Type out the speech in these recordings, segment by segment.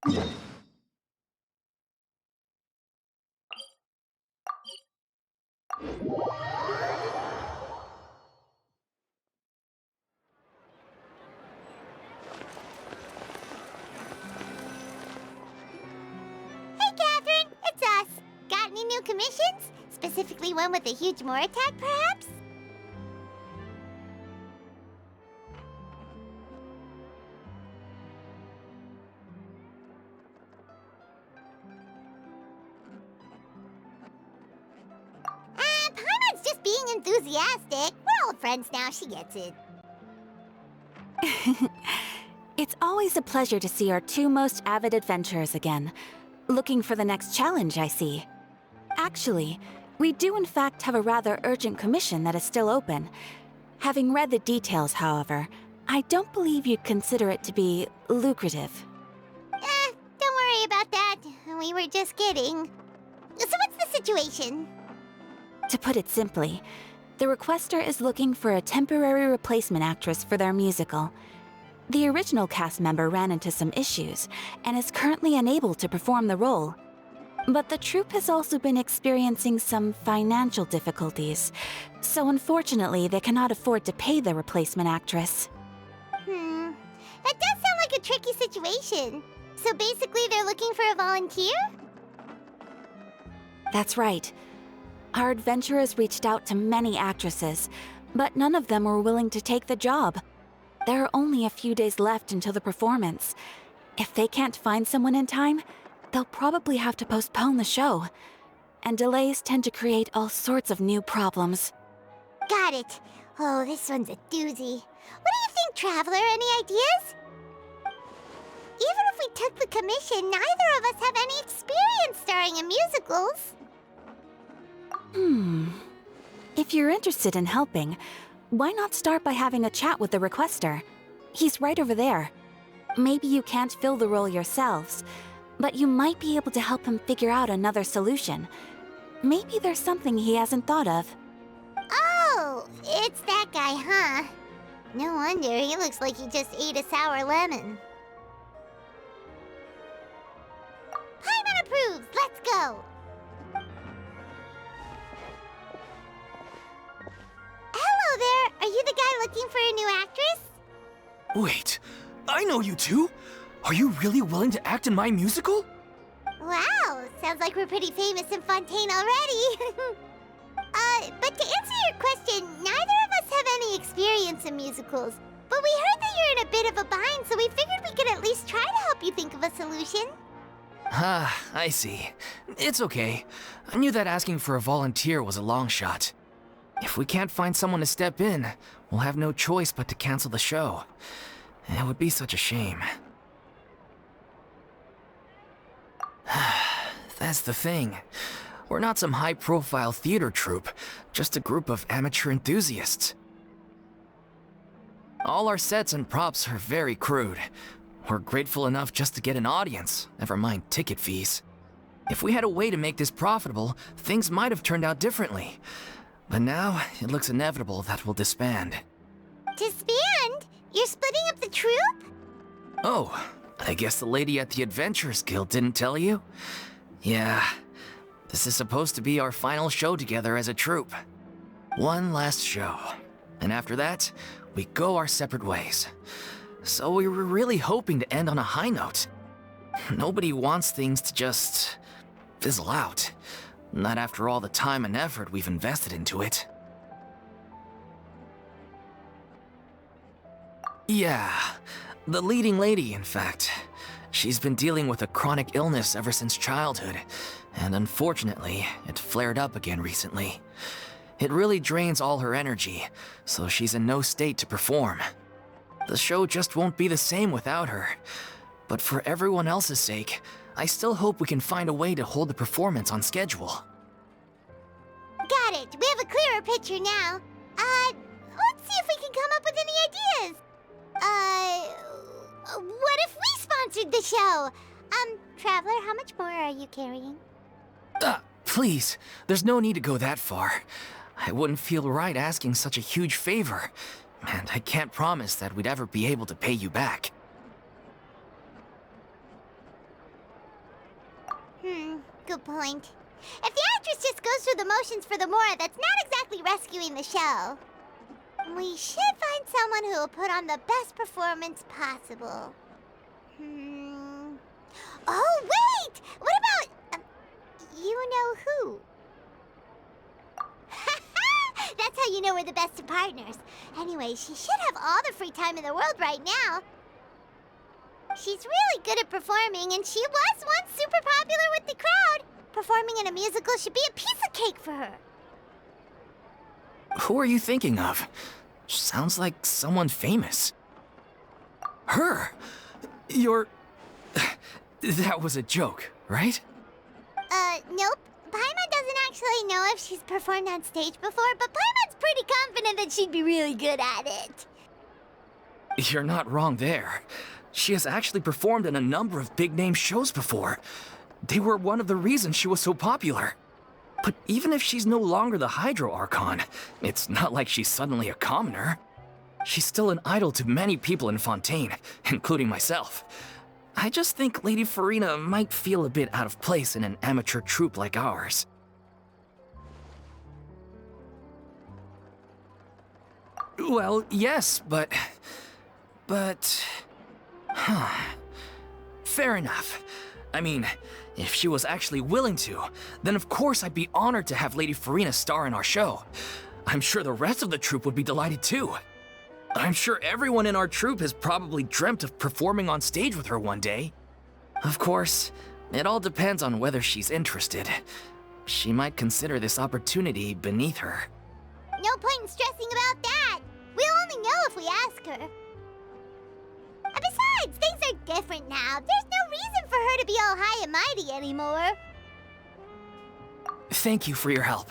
Catherine, it's us. Got any new commissions? Specifically one with a huge more attack, perhaps? Paimon's just being enthusiastic. We're old friends now, she gets it. It's always a pleasure to see our two most avid adventurers again. Looking for the next challenge, I see. Actually, we do in fact have a rather urgent commission that is still open. Having read the details, however, I don't believe you'd consider it to be lucrative. Don't worry about that. We were just kidding. So what's the situation? To put it simply, the requester is looking for a temporary replacement actress for their musical. The original cast member ran into some issues and is currently unable to perform the role. But the troupe has also been experiencing some financial difficulties, so unfortunately they cannot afford to pay the replacement actress. That does sound like a tricky situation. So basically they're looking for a volunteer? That's right. Our adventurers reached out to many actresses, but none of them were willing to take the job. There are only a few days left until the performance. If they can't find someone in time, they'll probably have to postpone the show. And delays tend to create all sorts of new problems. Got it. Oh, this one's a doozy. What do you think, Traveler? Any ideas? Even if we took the commission, neither of us have any experience starring in musicals. If you're interested in helping, why not start by having a chat with the requester? He's right over there. Maybe you can't fill the role yourselves, but you might be able to help him figure out another solution. Maybe there's something he hasn't thought of. Oh, it's that guy, huh? No wonder, he looks like he just ate a sour lemon. Paimon approves, let's go! Hello there, are you the guy looking for a new actress? Wait, I know you two! Are you really willing to act in my musical? Wow, sounds like we're pretty famous in Fontaine already. But to answer your question, neither of us have any experience in musicals. But we heard that you're in a bit of a bind, so we figured we could at least try to help you think of a solution. Ah, I see. It's okay. I knew that asking for a volunteer was a long shot. If we can't find someone to step in, we'll have no choice but to cancel the show. It would be such a shame. That's the thing. We're not some high-profile theater troupe, just a group of amateur enthusiasts. All our sets and props are very crude. We're grateful enough just to get an audience, never mind ticket fees. If we had a way to make this profitable, things might have turned out differently. But now, it looks inevitable that we'll disband. Disband? You're splitting up the troupe? Oh, I guess the lady at the Adventurers Guild didn't tell you? Yeah, this is supposed to be our final show together as a troupe. One last show. And after that, we go our separate ways. So we were really hoping to end on a high note. Nobody wants things to just fizzle out. Not after all the time and effort we've invested into it. Yeah, the leading lady, in fact. She's been dealing with a chronic illness ever since childhood, and unfortunately, it flared up again recently. It really drains all her energy, so she's in no state to perform. The show just won't be the same without her. But for everyone else's sake, I still hope we can find a way to hold the performance on schedule. Got it. We have a clearer picture now. Let's see if we can come up with any ideas. What if we sponsored the show? Traveler, how much more are you carrying? Please, there's no need to go that far. I wouldn't feel right asking such a huge favor, and I can't promise that we'd ever be able to pay you back. point. If the actress just goes through the motions for the Mora, that's not exactly rescuing the show. We should find someone who will put on the best performance possible. Oh, wait! What about... you know who? That's how you know we're the best of partners. Anyway, she should have all the free time in the world right now. She's really good at performing, and she was once super popular with the crowd. Performing in a musical should be a piece of cake for her. Who are you thinking of? Sounds like someone famous. Her? You're... That was a joke, right? Nope. Paimon doesn't actually know if she's performed on stage before, but Paimon's pretty confident that she'd be really good at it. You're not wrong there. She has actually performed in a number of big-name shows before. They were one of the reasons she was so popular. But even if she's no longer the Hydro Archon, it's not like she's suddenly a commoner. She's still an idol to many people in Fontaine, including myself. I just think Lady Furina might feel a bit out of place in an amateur troupe like ours. Well, yes, but... Fair enough. I mean, if she was actually willing to, then of course I'd be honored to have Lady Furina star in our show. I'm sure the rest of the troupe would be delighted too. I'm sure everyone in our troupe has probably dreamt of performing on stage with her one day. Of course, it all depends on whether she's interested. She might consider this opportunity beneath her. No point in stressing about that. We'll only know if we ask her. And besides, things are different now. There's no reason for her to be all high and mighty anymore. Thank you for your help.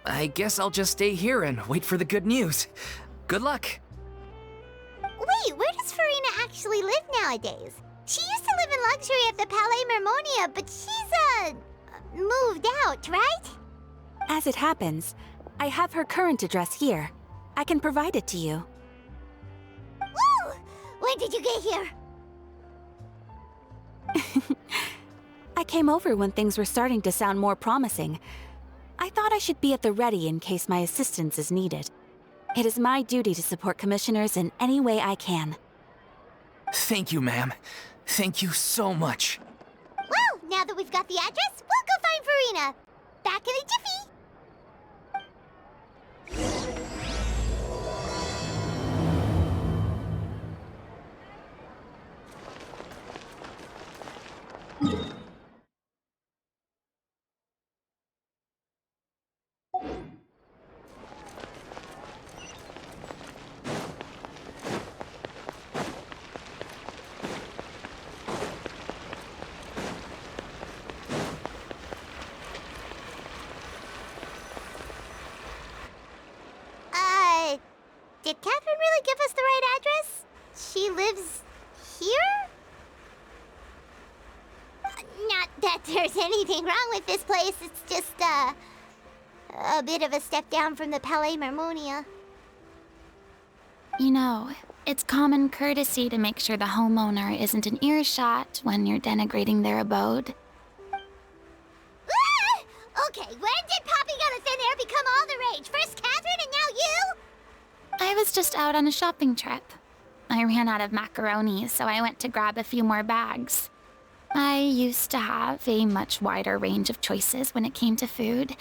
I guess I'll just stay here and wait for the good news. Good luck. Wait, where does Furina actually live nowadays? She used to live in luxury at the Palais Mermonia, but she's, moved out, right? As it happens, I have her current address here. I can provide it to you. Woo! When did you get here? I came over when things were starting to sound more promising. I thought I should be at the ready in case my assistance is needed. It is my duty to support commissioners in any way I can. Thank you, ma'am. Thank you so much. Well, now that we've got the address, we'll go find Furina. Back in a jiffy. Did Catherine really give us the right address? She lives here? Not that there's anything wrong with this place. It's just, a bit of a step down from the Palais Mermonia. You know, it's common courtesy to make sure the homeowner isn't an earshot when you're denigrating their abode. Ah! Okay, when did Poppy Got a Thin Air become all the rage? First Catherine and now you? I was just out on a shopping trip. I ran out of macaroni, so I went to grab a few more bags. I used to have a much wider range of choices when it came to food,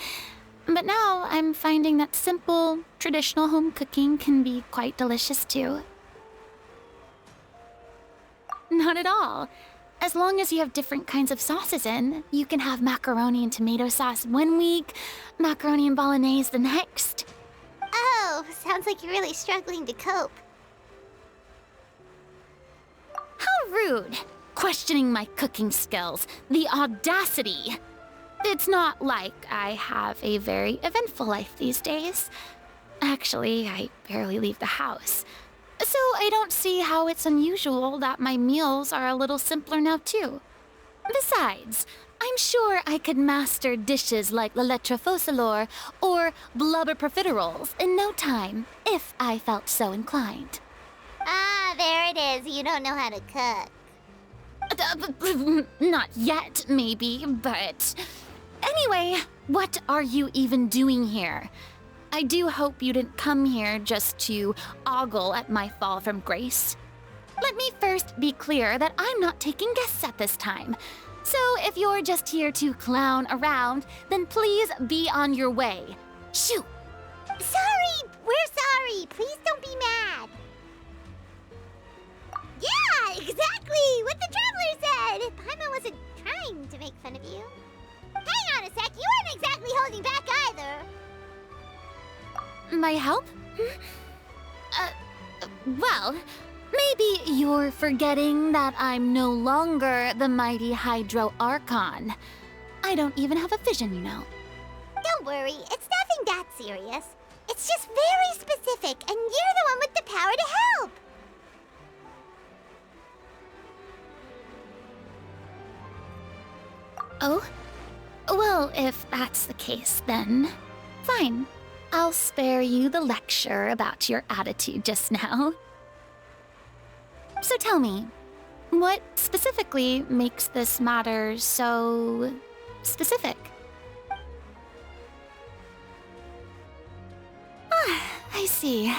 but now I'm finding that simple, traditional home cooking can be quite delicious too. Not at all. As long as you have different kinds of sauces in, you can have macaroni and tomato sauce one week, macaroni and bolognese the next. Oh, sounds like you're really struggling to cope. How rude! Questioning my cooking skills. The audacity! It's not like I have a very eventful life these days. Actually, I barely leave the house. So I don't see how it's unusual that my meals are a little simpler now too. Besides, I'm sure I could master dishes like La Lettre Focalors or blubber profiteroles in no time, if I felt so inclined. Ah, there it is. You don't know how to cook. Not yet, maybe, but Anyway, what are you even doing here? I do hope you didn't come here just to ogle at my fall from grace. Let me first be clear that I'm not taking guests at this time. So if you're just here to clown around, then please be on your way. Shoo! Sorry! We're sorry! Please don't be mad! Yeah, exactly! What the Traveler said! Paimon wasn't trying to make fun of you. Hang on a sec, you weren't exactly holding back either! My help? Well, maybe you're forgetting that I'm no longer the mighty Hydro Archon. I don't even have a vision, you know. Don't worry, it's nothing that serious. It's just very specific, and you're the one with the power to help! Oh? Well, if that's the case, then fine. I'll spare you the lecture about your attitude just now. So tell me, what specifically makes this matter so specific? Ah, I see.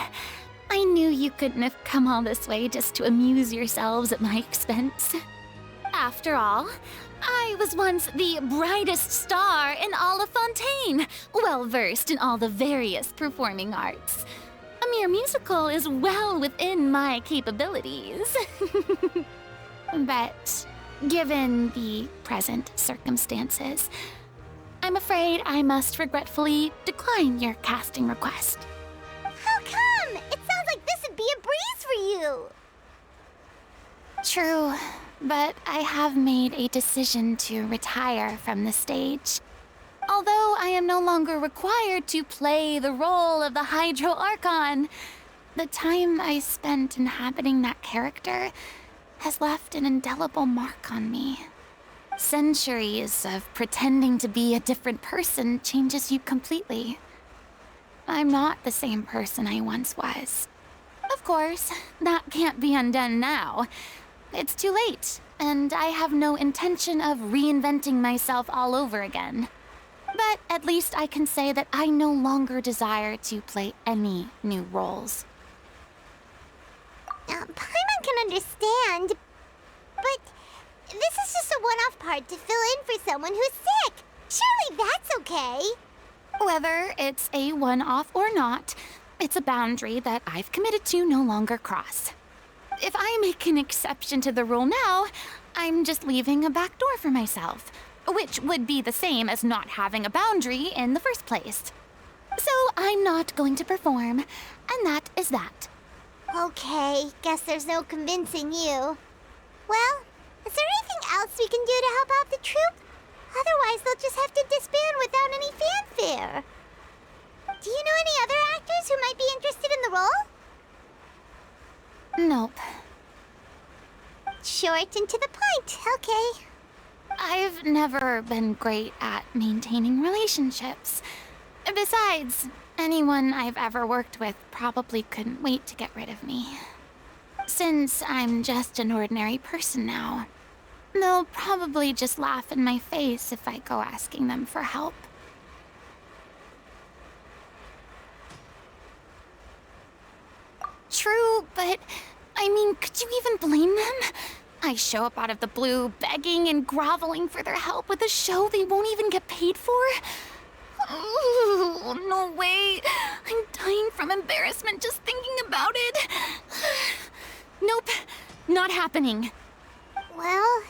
I knew you couldn't have come all this way just to amuse yourselves at my expense. After all, I was once the brightest star in all of Fontaine, well-versed in all the various performing arts. A mere musical is well within my capabilities. But given the present circumstances, I'm afraid I must regretfully decline your casting request. How come? It sounds like this would be a breeze for you! True, but I have made a decision to retire from the stage. Although I am no longer required to play the role of the Hydro Archon, the time I spent inhabiting that character has left an indelible mark on me. Centuries of pretending to be a different person changes you completely. I'm not the same person I once was. Of course, that can't be undone now. It's too late, and I have no intention of reinventing myself all over again. But at least I can say that I no longer desire to play any new roles. Paimon can understand, but this is just a one-off part to fill in for someone who's sick. Surely that's okay. Whether it's a one-off or not, it's a boundary that I've committed to no longer cross. If I make an exception to the rule now, I'm just leaving a back door for myself, which would be the same as not having a boundary in the first place. So I'm not going to perform, and that is that. Okay, guess there's no convincing you. Well, is there anything else we can do to help out the troupe? Otherwise, they'll just have to disband without any fanfare. Do you know any other actors who might be interested in the role? Nope. Short and to the point, okay. I've never been great at maintaining relationships. Besides, anyone I've ever worked with probably couldn't wait to get rid of me. Since I'm just an ordinary person now, they'll probably just laugh in my face if I go asking them for help. True, but I mean, could you even blame them? I show up out of the blue, begging and groveling for their help with a show they won't even get paid for? Ooh, no way. I'm dying from embarrassment just thinking about it. Nope, not happening. Well,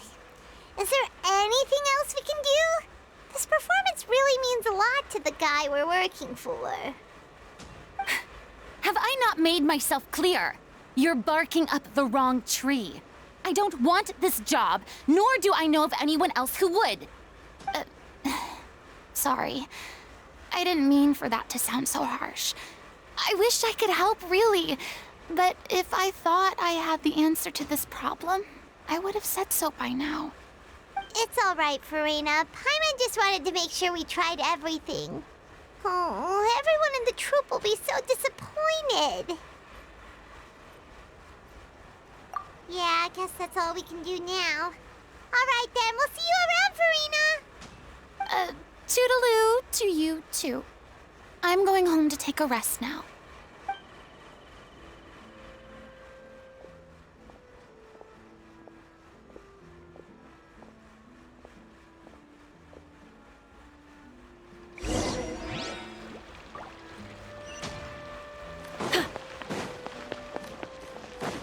is there anything else we can do? This performance really means a lot to the guy we're working for. Have I not made myself clear? You're barking up the wrong tree. I don't want this job, nor do I know of anyone else who would. Sorry. I didn't mean for that to sound so harsh. I wish I could help, really. But if I thought I had the answer to this problem, I would have said so by now. It's all right, Furina. Paimon just wanted to make sure we tried everything. Oh, everyone in the troupe will be so disappointed. Yeah, I guess that's all we can do now. All right then, we'll see you around, Furina. Toodaloo to you too. I'm going home to take a rest now.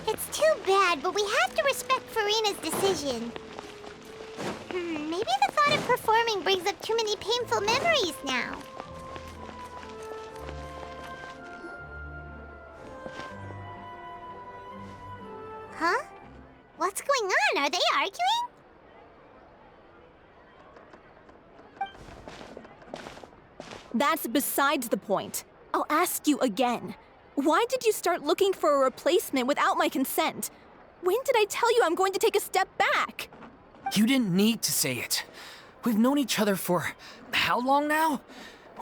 It's too bad, but we have to respect Furina's decision. Maybe the thought of performing brings up too many painful memories now. Huh? What's going on? Are they arguing? That's besides the point. I'll ask you again. Why did you start looking for a replacement without my consent? When did I tell you I'm going to take a step back? You didn't need to say it. We've known each other for how long now?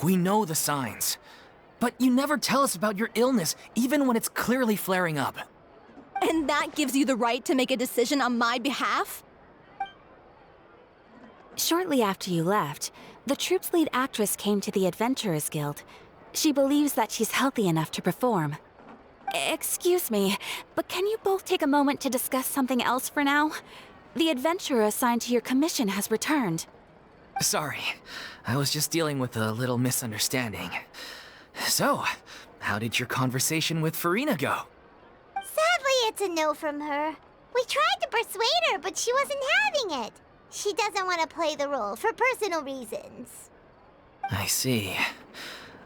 We know the signs. But you never tell us about your illness, even when it's clearly flaring up. And that gives you the right to make a decision on my behalf? Shortly after you left, the troupe's lead actress came to the Adventurers Guild. She believes that she's healthy enough to perform. Excuse me, but can you both take a moment to discuss something else for now? The adventurer assigned to your commission has returned. Sorry, I was just dealing with a little misunderstanding. So, how did your conversation with Furina go? Sadly, it's a no from her. We tried to persuade her, but she wasn't having it. She doesn't want to play the role for personal reasons. I see.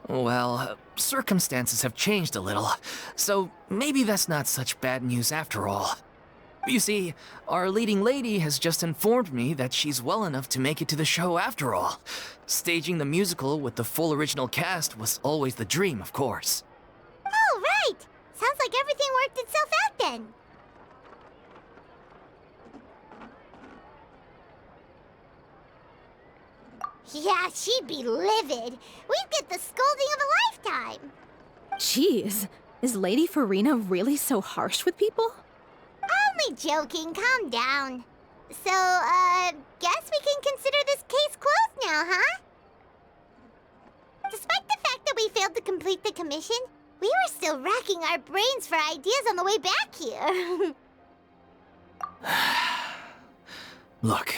Well, circumstances have changed a little, so maybe that's not such bad news after all. You see, our leading lady has just informed me that she's well enough to make it to the show after all. Staging the musical with the full original cast was always the dream, of course. Oh, right! Sounds like everything worked itself out then. Yeah, she'd be livid. We'd get the scolding of a lifetime. Jeez, is Lady Furina really so harsh with people? Only joking, calm down. So, guess we can consider this case closed now, huh? Despite the fact that we failed to complete the commission, we were still racking our brains for ideas on the way back here. Look,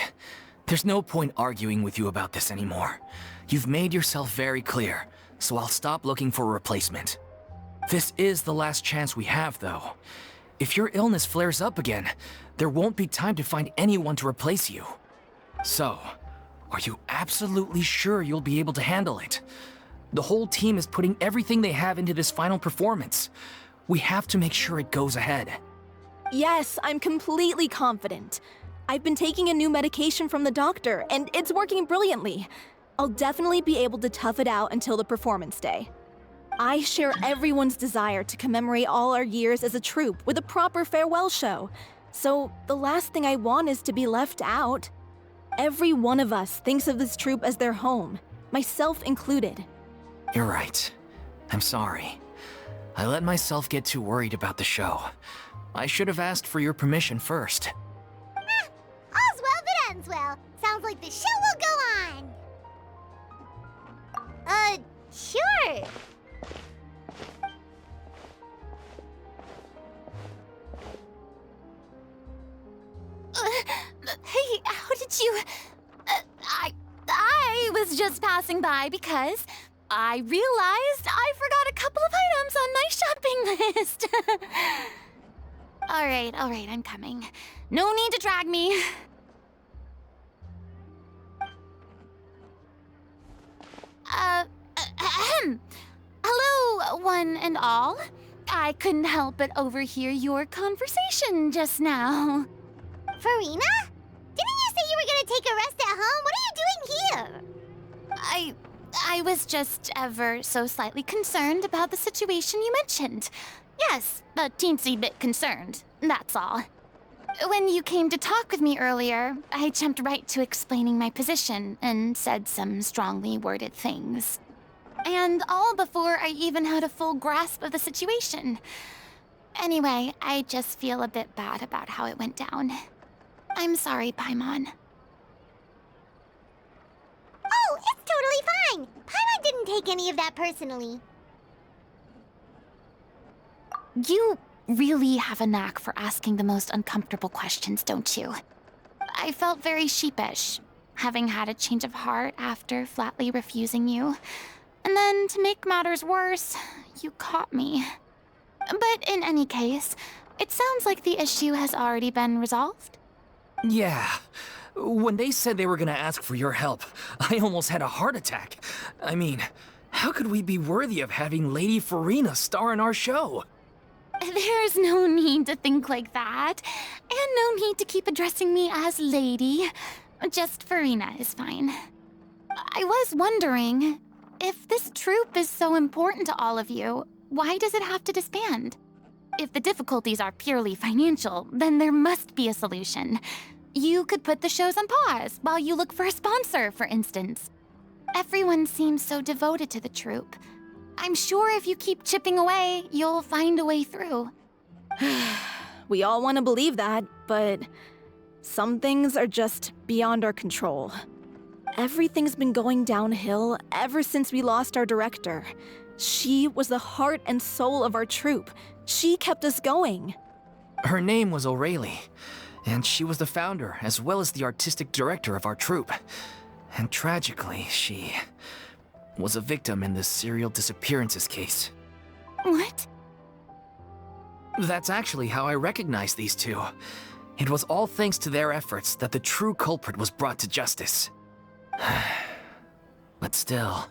there's no point arguing with you about this anymore. You've made yourself very clear, so I'll stop looking for a replacement. This is the last chance we have, though. If your illness flares up again, there won't be time to find anyone to replace you. So, are you absolutely sure you'll be able to handle it? The whole team is putting everything they have into this final performance. We have to make sure it goes ahead. Yes, I'm completely confident. I've been taking a new medication from the doctor, and it's working brilliantly. I'll definitely be able to tough it out until the performance day. I share everyone's desire to commemorate all our years as a troupe with a proper farewell show. So the last thing I want is to be left out. Every one of us thinks of this troupe as their home, myself included. You're right. I'm sorry. I let myself get too worried about the show. I should have asked for your permission first. All's well that ends well. Sounds like the show will go on. Sure. Hey, how did you... I was just passing by because I realized I forgot a couple of items on my shopping list. All right, I'm coming. No need to drag me. Hello, one and all. I couldn't help but overhear your conversation just now. Furina? Didn't you say you were gonna take a rest at home? What are you doing here? I was just ever so slightly concerned about the situation you mentioned. Yes, a teensy bit concerned, that's all. When you came to talk with me earlier, I jumped right to explaining my position and said some strongly worded things. And all before I even had a full grasp of the situation. Anyway, I just feel a bit bad about how it went down. I'm sorry, Paimon. Oh, it's totally fine. Paimon didn't take any of that personally. You really have a knack for asking the most uncomfortable questions, don't you? I felt very sheepish, having had a change of heart after flatly refusing you. And then, to make matters worse, you caught me. But in any case, it sounds like the issue has already been resolved. Yeah. When they said they were gonna ask for your help, I almost had a heart attack. I mean, how could we be worthy of having Lady Furina star in our show? There's no need to think like that, and no need to keep addressing me as lady. Just Furina is fine. I was wondering, if this troupe is so important to all of you, why does it have to disband? If the difficulties are purely financial, then there must be a solution. You could put the shows on pause while you look for a sponsor, for instance. Everyone seems so devoted to the troupe. I'm sure if you keep chipping away, you'll find a way through. We all want to believe that, but some things are just beyond our control. Everything's been going downhill ever since we lost our director. She was the heart and soul of our troupe. She kept us going. Her name was O'Reilly, and she was the founder as well as the artistic director of our troupe. And tragically, she was a victim in the serial disappearances case. What? That's actually how I recognized these two. It was all thanks to their efforts that the true culprit was brought to justice. But still,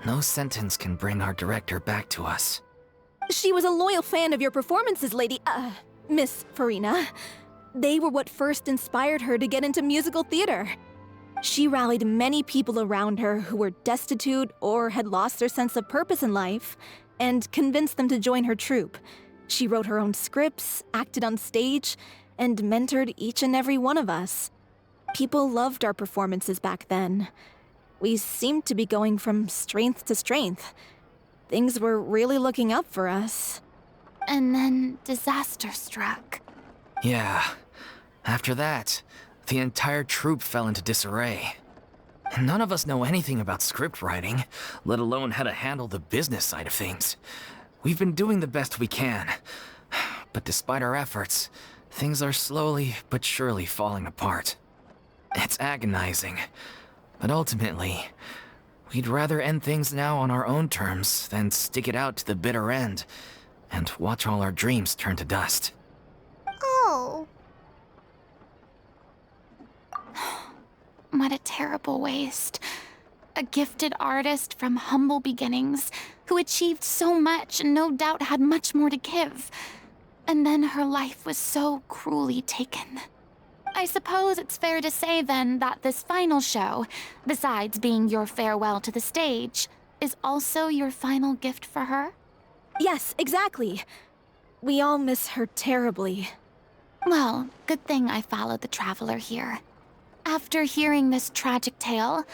no sentence can bring our director back to us. She was a loyal fan of your performances, Miss Furina. They were what first inspired her to get into musical theater. She rallied many people around her who were destitute or had lost their sense of purpose in life, and convinced them to join her troupe. She wrote her own scripts, acted on stage, and mentored each and every one of us. People loved our performances back then. We seemed to be going from strength to strength. Things were really looking up for us. And then disaster struck. Yeah. After that, the entire troupe fell into disarray. None of us know anything about script writing, let alone how to handle the business side of things. We've been doing the best we can. But despite our efforts, things are slowly but surely falling apart. It's agonizing. But ultimately, we'd rather end things now on our own terms than stick it out to the bitter end and watch all our dreams turn to dust. Oh. What a terrible waste. A gifted artist from humble beginnings who achieved so much and no doubt had much more to give. And then her life was so cruelly taken. I suppose it's fair to say then that this final show, besides being your farewell to the stage, is also your final gift for her? Yes, exactly. We all miss her terribly. Well, good thing I followed the Traveler here. After hearing this tragic tale,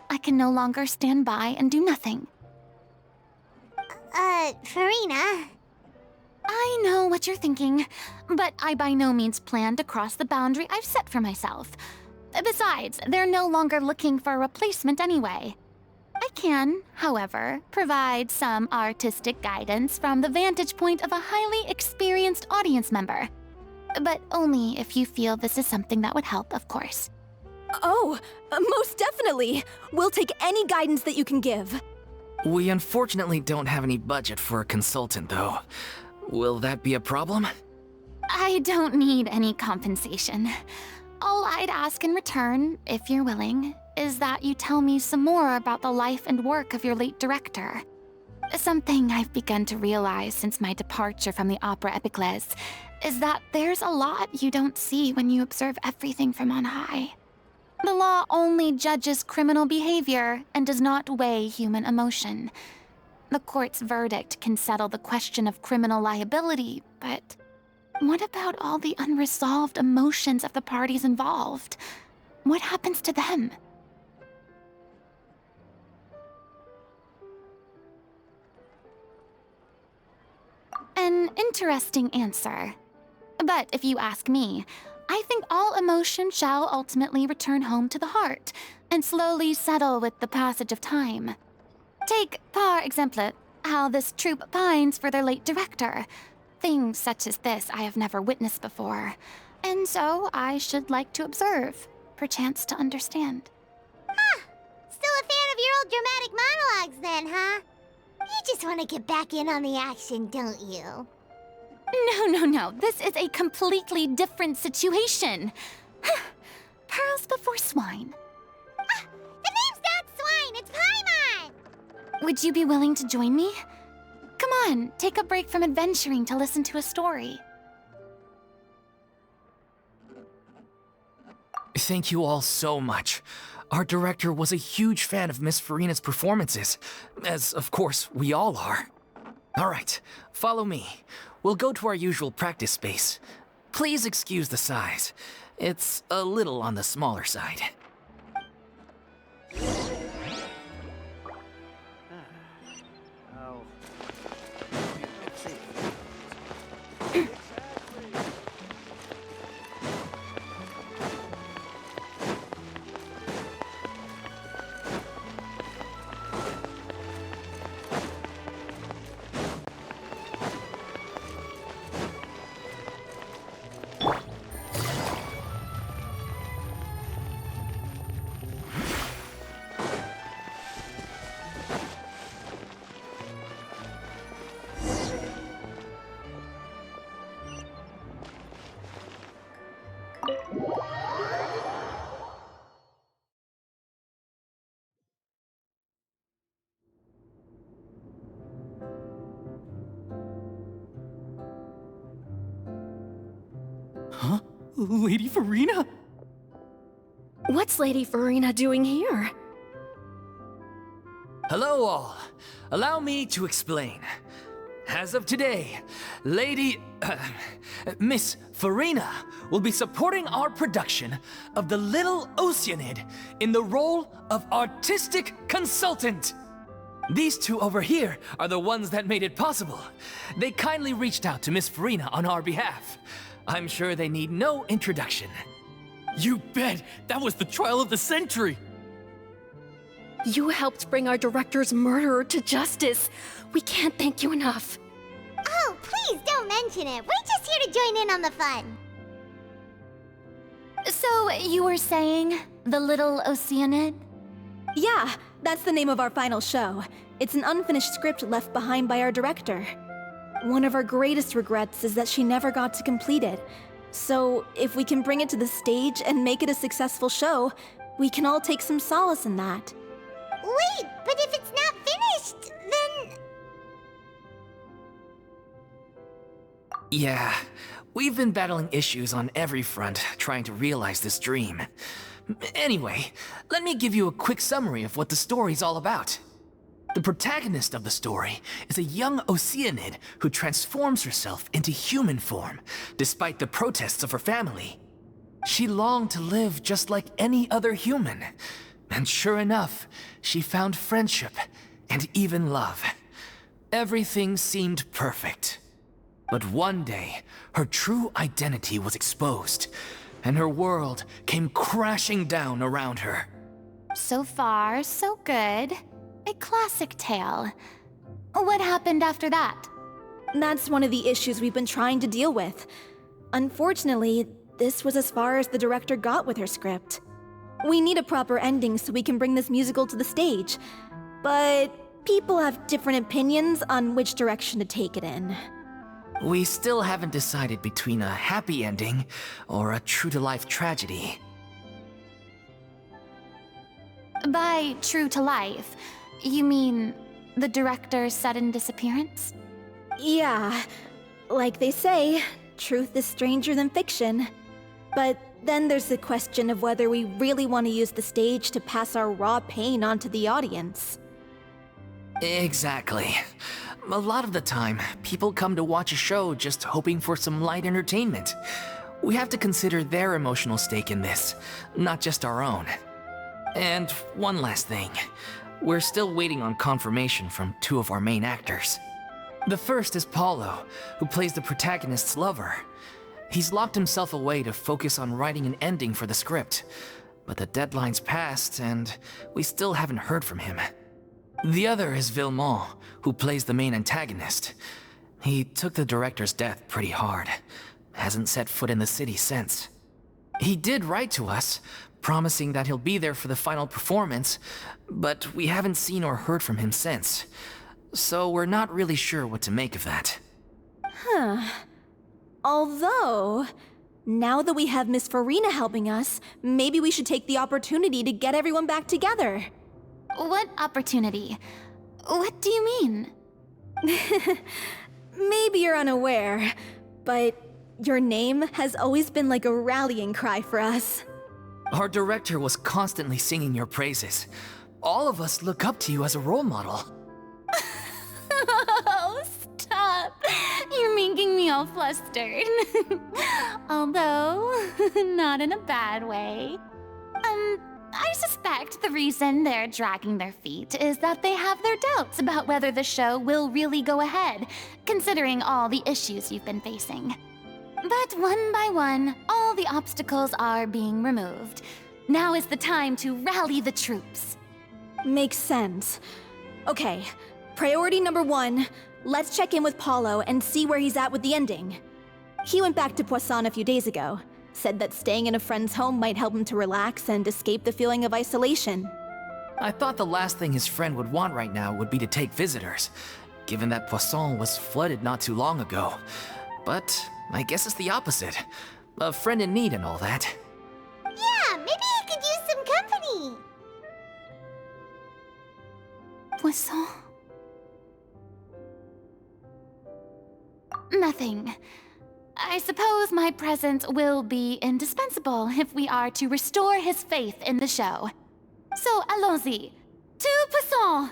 I can no longer stand by and do nothing. Furina. I know what you're thinking, but I by no means plan to cross the boundary I've set for myself. Besides, they're no longer looking for a replacement anyway. I can, however, provide some artistic guidance from the vantage point of a highly experienced audience member. But only if you feel this is something that would help, of course. Oh, most definitely. We'll take any guidance that you can give. We unfortunately don't have any budget for a consultant, though. Will that be a problem? I don't need any compensation. All I'd ask in return, if you're willing, is that you tell me some more about the life and work of your late director. Something I've begun to realize since my departure from the opera Epicles is that there's a lot you don't see when you observe everything from on high. The law only judges criminal behavior and does not weigh human emotion. The court's verdict can settle the question of criminal liability, but what about all the unresolved emotions of the parties involved? What happens to them? An interesting answer. But if you ask me, I think all emotion shall ultimately return home to the heart, and slowly settle with the passage of time. Take, par exemple, how this troupe pines for their late director. Things such as this I have never witnessed before, and so I should like to observe, perchance to understand. Huh. Still a fan of your old dramatic monologues then, huh? You just want to get back in on the action, don't you? No. This is a completely different situation. Pearls before swine. Ah, the name's not Swine, it's Paimon! Would you be willing to join me? Come on, take a break from adventuring to listen to a story. Thank you all so much. Our director was a huge fan of Miss Furina's performances, as of course we all are. All right, follow me. We'll go to our usual practice space. Please excuse the size. It's a little on the smaller side. Huh? Lady Furina? What's Lady Furina doing here? Hello all. Allow me to explain. As of today, Miss Furina will be supporting our production of the Little Oceanid in the role of artistic consultant. These two over here are the ones that made it possible. They kindly reached out to Miss Furina on our behalf. I'm sure they need no introduction. You bet! That was the trial of the century! You helped bring our director's murderer to justice. We can't thank you enough. Oh, please don't mention it. We're just here to join in on the fun. So, you were saying the Little Oceanid? Yeah, that's the name of our final show. It's an unfinished script left behind by our director. One of our greatest regrets is that she never got to complete it. So, if we can bring it to the stage and make it a successful show, we can all take some solace in that. Wait, but if it's not finished, then... Yeah, we've been battling issues on every front trying to realize this dream. Anyway, let me give you a quick summary of what the story's all about. The protagonist of the story is a young Oceanid who transforms herself into human form, despite the protests of her family. She longed to live just like any other human, and sure enough, she found friendship and even love. Everything seemed perfect. But one day, her true identity was exposed, and her world came crashing down around her. So far, so good. A classic tale. What happened after that? That's one of the issues we've been trying to deal with. Unfortunately, this was as far as the director got with her script. We need a proper ending so we can bring this musical to the stage. But people have different opinions on which direction to take it in. We still haven't decided between a happy ending or a true-to-life tragedy. By true to life, you mean the director's sudden disappearance? Yeah, like they say, truth is stranger than fiction. But then there's the question of whether we really want to use the stage to pass our raw pain onto the audience. Exactly. A lot of the time, people come to watch a show just hoping for some light entertainment. We have to consider their emotional stake in this, not just our own. And one last thing. We're still waiting on confirmation from two of our main actors. The first is Paulo, who plays the protagonist's lover. He's locked himself away to focus on writing an ending for the script. But the deadline's passed, and we still haven't heard from him. The other is Villemont, who plays the main antagonist. He took the director's death pretty hard. Hasn't set foot in the city since. He did write to us, promising that he'll be there for the final performance, but we haven't seen or heard from him since. So we're not really sure what to make of that. Although, now that we have Miss Furina helping us, maybe we should take the opportunity to get everyone back together. What opportunity? What do you mean? Maybe you're unaware, but your name has always been like a rallying cry for us. Our director was constantly singing your praises. All of us look up to you as a role model. Oh, stop! You're making me all flustered. Although, not in a bad way. I suspect the reason they're dragging their feet is that they have their doubts about whether the show will really go ahead, considering all the issues you've been facing. But one by one, all the obstacles are being removed. Now is the time to rally the troops. Makes sense. Okay, priority number 1, let's check in with Paulo and see where he's at with the ending. He went back to Poisson a few days ago, said that staying in a friend's home might help him to relax and escape the feeling of isolation. I thought the last thing his friend would want right now would be to take visitors, given that Poisson was flooded not too long ago. But I guess it's the opposite. A friend in need and all that. Yeah, maybe he could use some company. Poisson? Nothing. I suppose my presence will be indispensable if we are to restore his faith in the show. So, allons-y. To Poisson!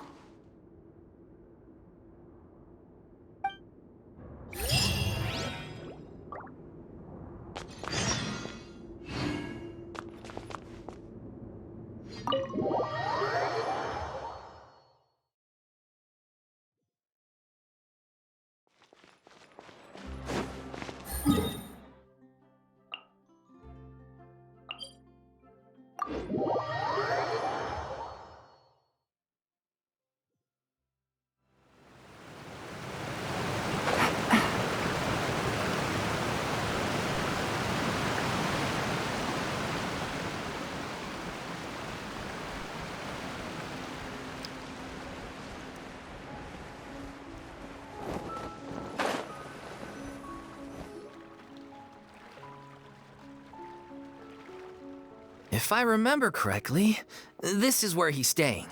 If I remember correctly, this is where he's staying.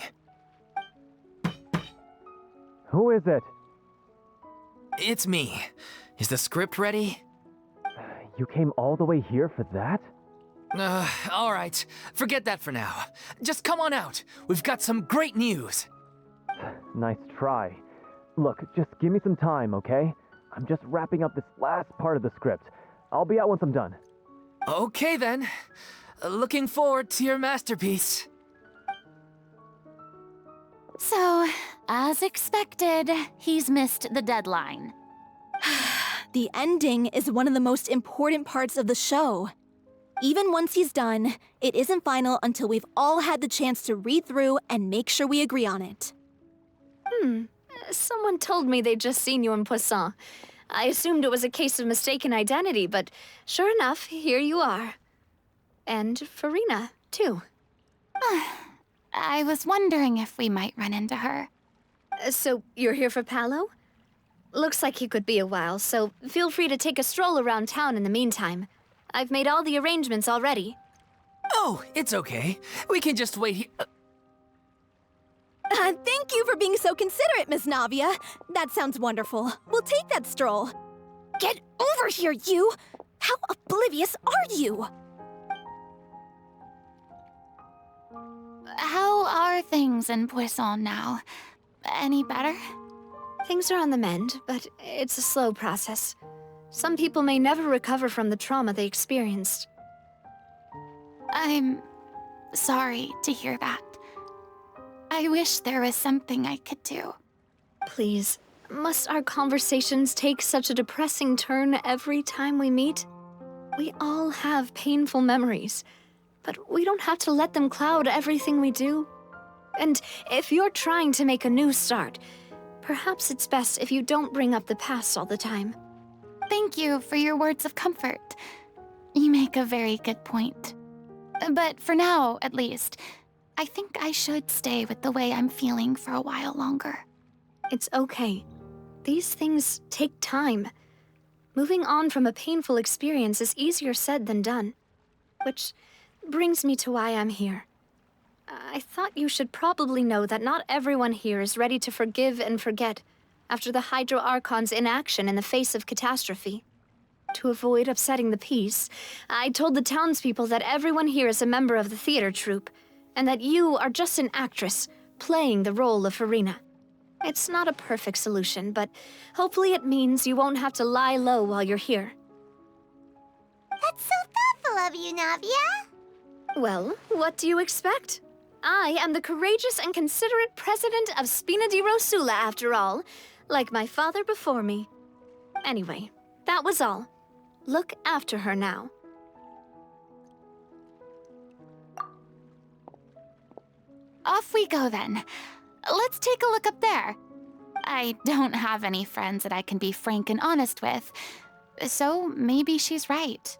Who is it? It's me. Is the script ready? You came all the way here for that? All right. Forget that for now. Just come on out. We've got some great news. Nice try. Look, just give me some time, okay? I'm just wrapping up this last part of the script. I'll be out once I'm done. Okay then. Looking forward to your masterpiece. So, as expected, he's missed the deadline. The ending is one of the most important parts of the show. Even once he's done, it isn't final until we've all had the chance to read through and make sure we agree on it. Someone told me they'd just seen you in Poisson. I assumed it was a case of mistaken identity, but sure enough, here you are. And Furina, too. I was wondering if we might run into her. So, you're here for Paolo? Looks like he could be a while, so feel free to take a stroll around town in the meantime. I've made all the arrangements already. Oh, it's okay. We can just wait here. Thank you for being so considerate, Miss Navia. That sounds wonderful. We'll take that stroll. Get over here, you! How oblivious are you? How are things in Poisson now? Any better? Things are on the mend, but it's a slow process. Some people may never recover from the trauma they experienced. I'm sorry to hear that. I wish there was something I could do. Please, must our conversations take such a depressing turn every time we meet? We all have painful memories, but we don't have to let them cloud everything we do. And if you're trying to make a new start, perhaps it's best if you don't bring up the past all the time. Thank you for your words of comfort. You make a very good point. But for now, at least, I think I should stay with the way I'm feeling for a while longer. It's okay. These things take time. Moving on from a painful experience is easier said than done. Which brings me to why I'm here. I thought you should probably know that not everyone here is ready to forgive and forget after the Hydro Archon's inaction in the face of catastrophe. To avoid upsetting the peace, I told the townspeople that everyone here is a member of the theater troupe, and that you are just an actress playing the role of Furina. It's not a perfect solution, but hopefully it means you won't have to lie low while you're here. That's so thoughtful of you, Navia. Well, what do you expect? I am the courageous and considerate president of Spina di Rosula, after all, like my father before me. Anyway, that was all. Look after her now. Off we go then. Let's take a look up there. I don't have any friends that I can be frank and honest with, so maybe she's right.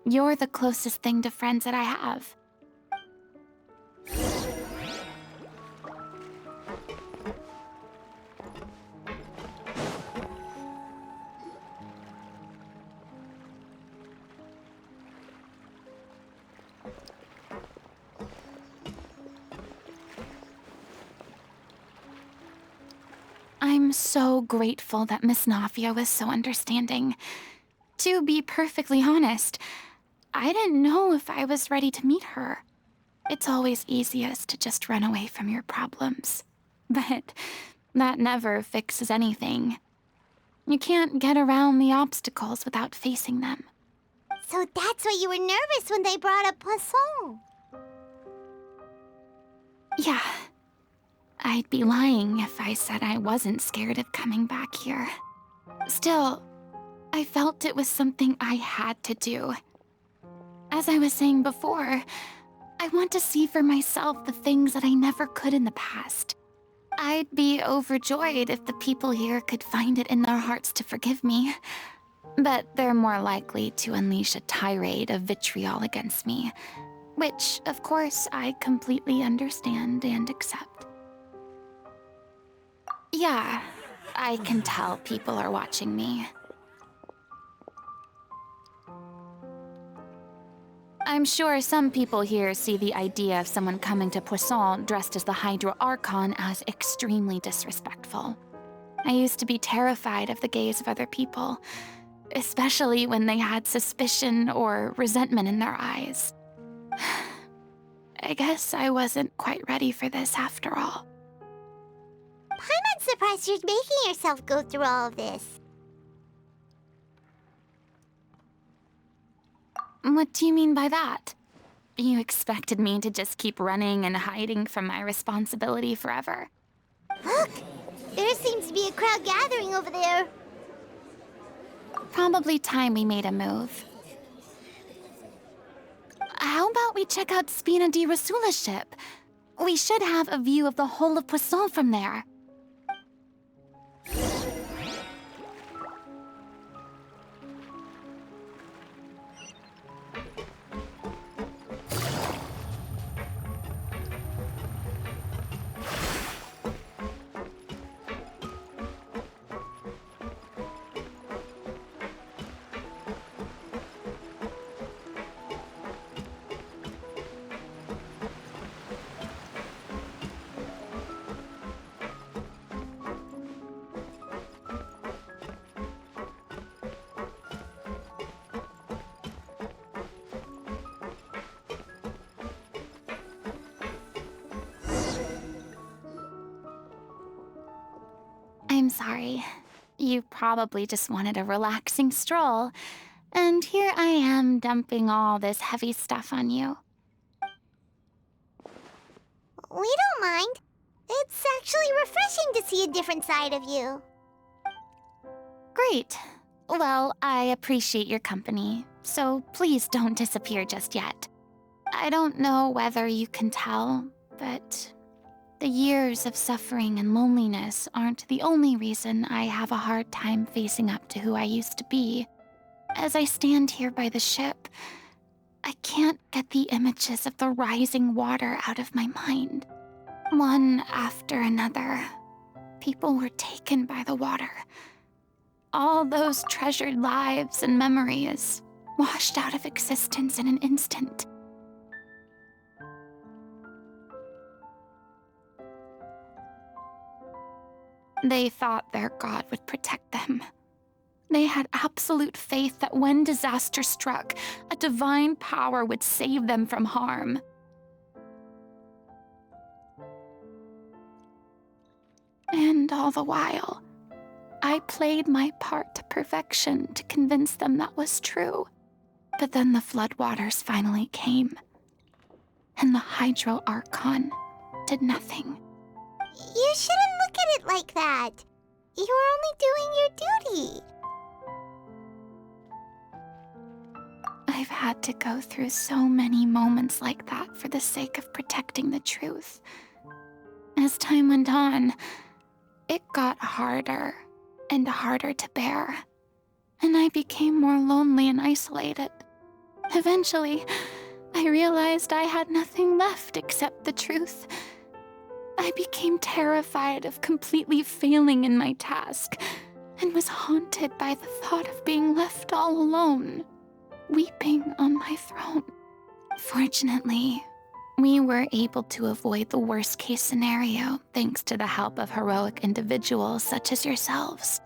You're the closest thing to friends that I have. I'm so grateful that Miss Navia was so understanding. To be perfectly honest, I didn't know if I was ready to meet her. It's always easiest to just run away from your problems. But that never fixes anything. You can't get around the obstacles without facing them. So that's why you were nervous when they brought up Poisson. Yeah. I'd be lying if I said I wasn't scared of coming back here. Still, I felt it was something I had to do. As I was saying before, I want to see for myself the things that I never could in the past. I'd be overjoyed if the people here could find it in their hearts to forgive me. But they're more likely to unleash a tirade of vitriol against me, which, of course, I completely understand and accept. Yeah, I can tell people are watching me. I'm sure some people here see the idea of someone coming to Poisson dressed as the Hydro Archon as extremely disrespectful. I used to be terrified of the gaze of other people, especially when they had suspicion or resentment in their eyes. I guess I wasn't quite ready for this after all. I'm surprised you're making yourself go through all of this. What do you mean by that? You expected me to just keep running and hiding from my responsibility forever? Look! There seems to be a crowd gathering over there. Probably time we made a move. How about we check out Spina di Rosula's ship? We should have a view of the whole of Poisson from there. I'm sorry. You probably just wanted a relaxing stroll, and here I am dumping all this heavy stuff on you. We don't mind. It's actually refreshing to see a different side of you. Great. Well, I appreciate your company, so please don't disappear just yet. I don't know whether you can tell, but the years of suffering and loneliness aren't the only reason I have a hard time facing up to who I used to be. As I stand here by the ship, I can't get the images of the rising water out of my mind. One after another, people were taken by the water. All those treasured lives and memories washed out of existence in an instant. They thought their god would protect them. They had absolute faith that when disaster struck, a divine power would save them from harm. And all the while, I played my part to perfection to convince them that was true. But then the floodwaters finally came, and the Hydro Archon did nothing. You shouldn't look at it like that. You were only doing your duty. I've had to go through so many moments like that for the sake of protecting the truth. As time went on, it got harder and harder to bear, and I became more lonely and isolated. Eventually, I realized I had nothing left except the truth. I became terrified of completely failing in my task, and was haunted by the thought of being left all alone, weeping on my throne. Fortunately, we were able to avoid the worst-case scenario thanks to the help of heroic individuals such as yourselves.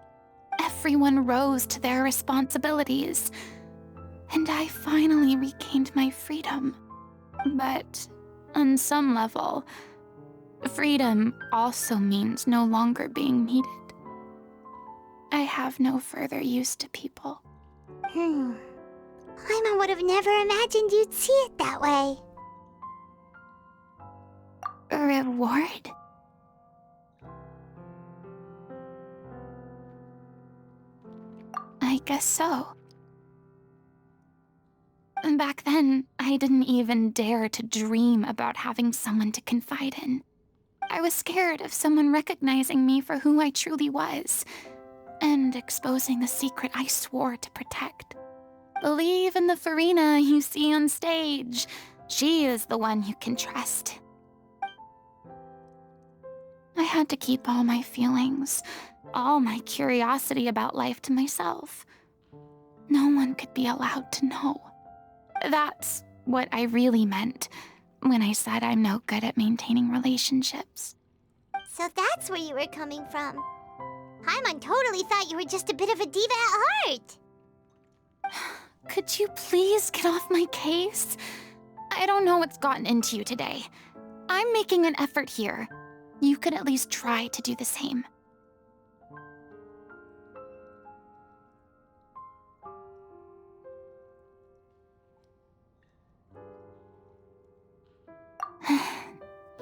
Everyone rose to their responsibilities, and I finally regained my freedom. But on some level, freedom also means no longer being needed. I have no further use to people. Paimon would have never imagined you'd see it that way. A reward? I guess so. Back then, I didn't even dare to dream about having someone to confide in. I was scared of someone recognizing me for who I truly was, and exposing the secret I swore to protect. Believe in the Furina you see on stage. She is the one you can trust. I had to keep all my feelings, all my curiosity about life to myself. No one could be allowed to know. That's what I really meant when I said I'm no good at maintaining relationships. So that's where you were coming from. Paimon totally thought you were just a bit of a diva at heart. Could you please get off my case? I don't know what's gotten into you today. I'm making an effort here. You could at least try to do the same.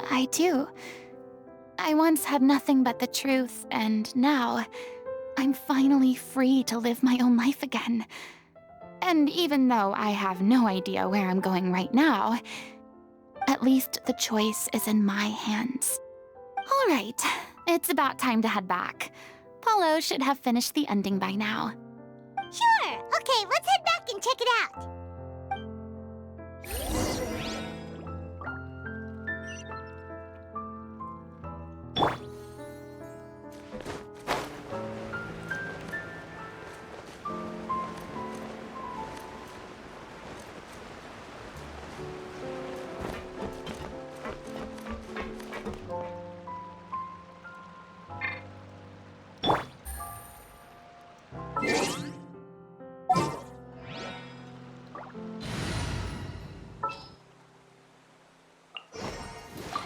I do. I once had nothing but the truth, and now I'm finally free to live my own life again. And even though I have no idea where I'm going right now, at least the choice is in my hands. All right, it's about time to head back. Paulo should have finished the ending by now. Sure. Okay, let's head back and check it out.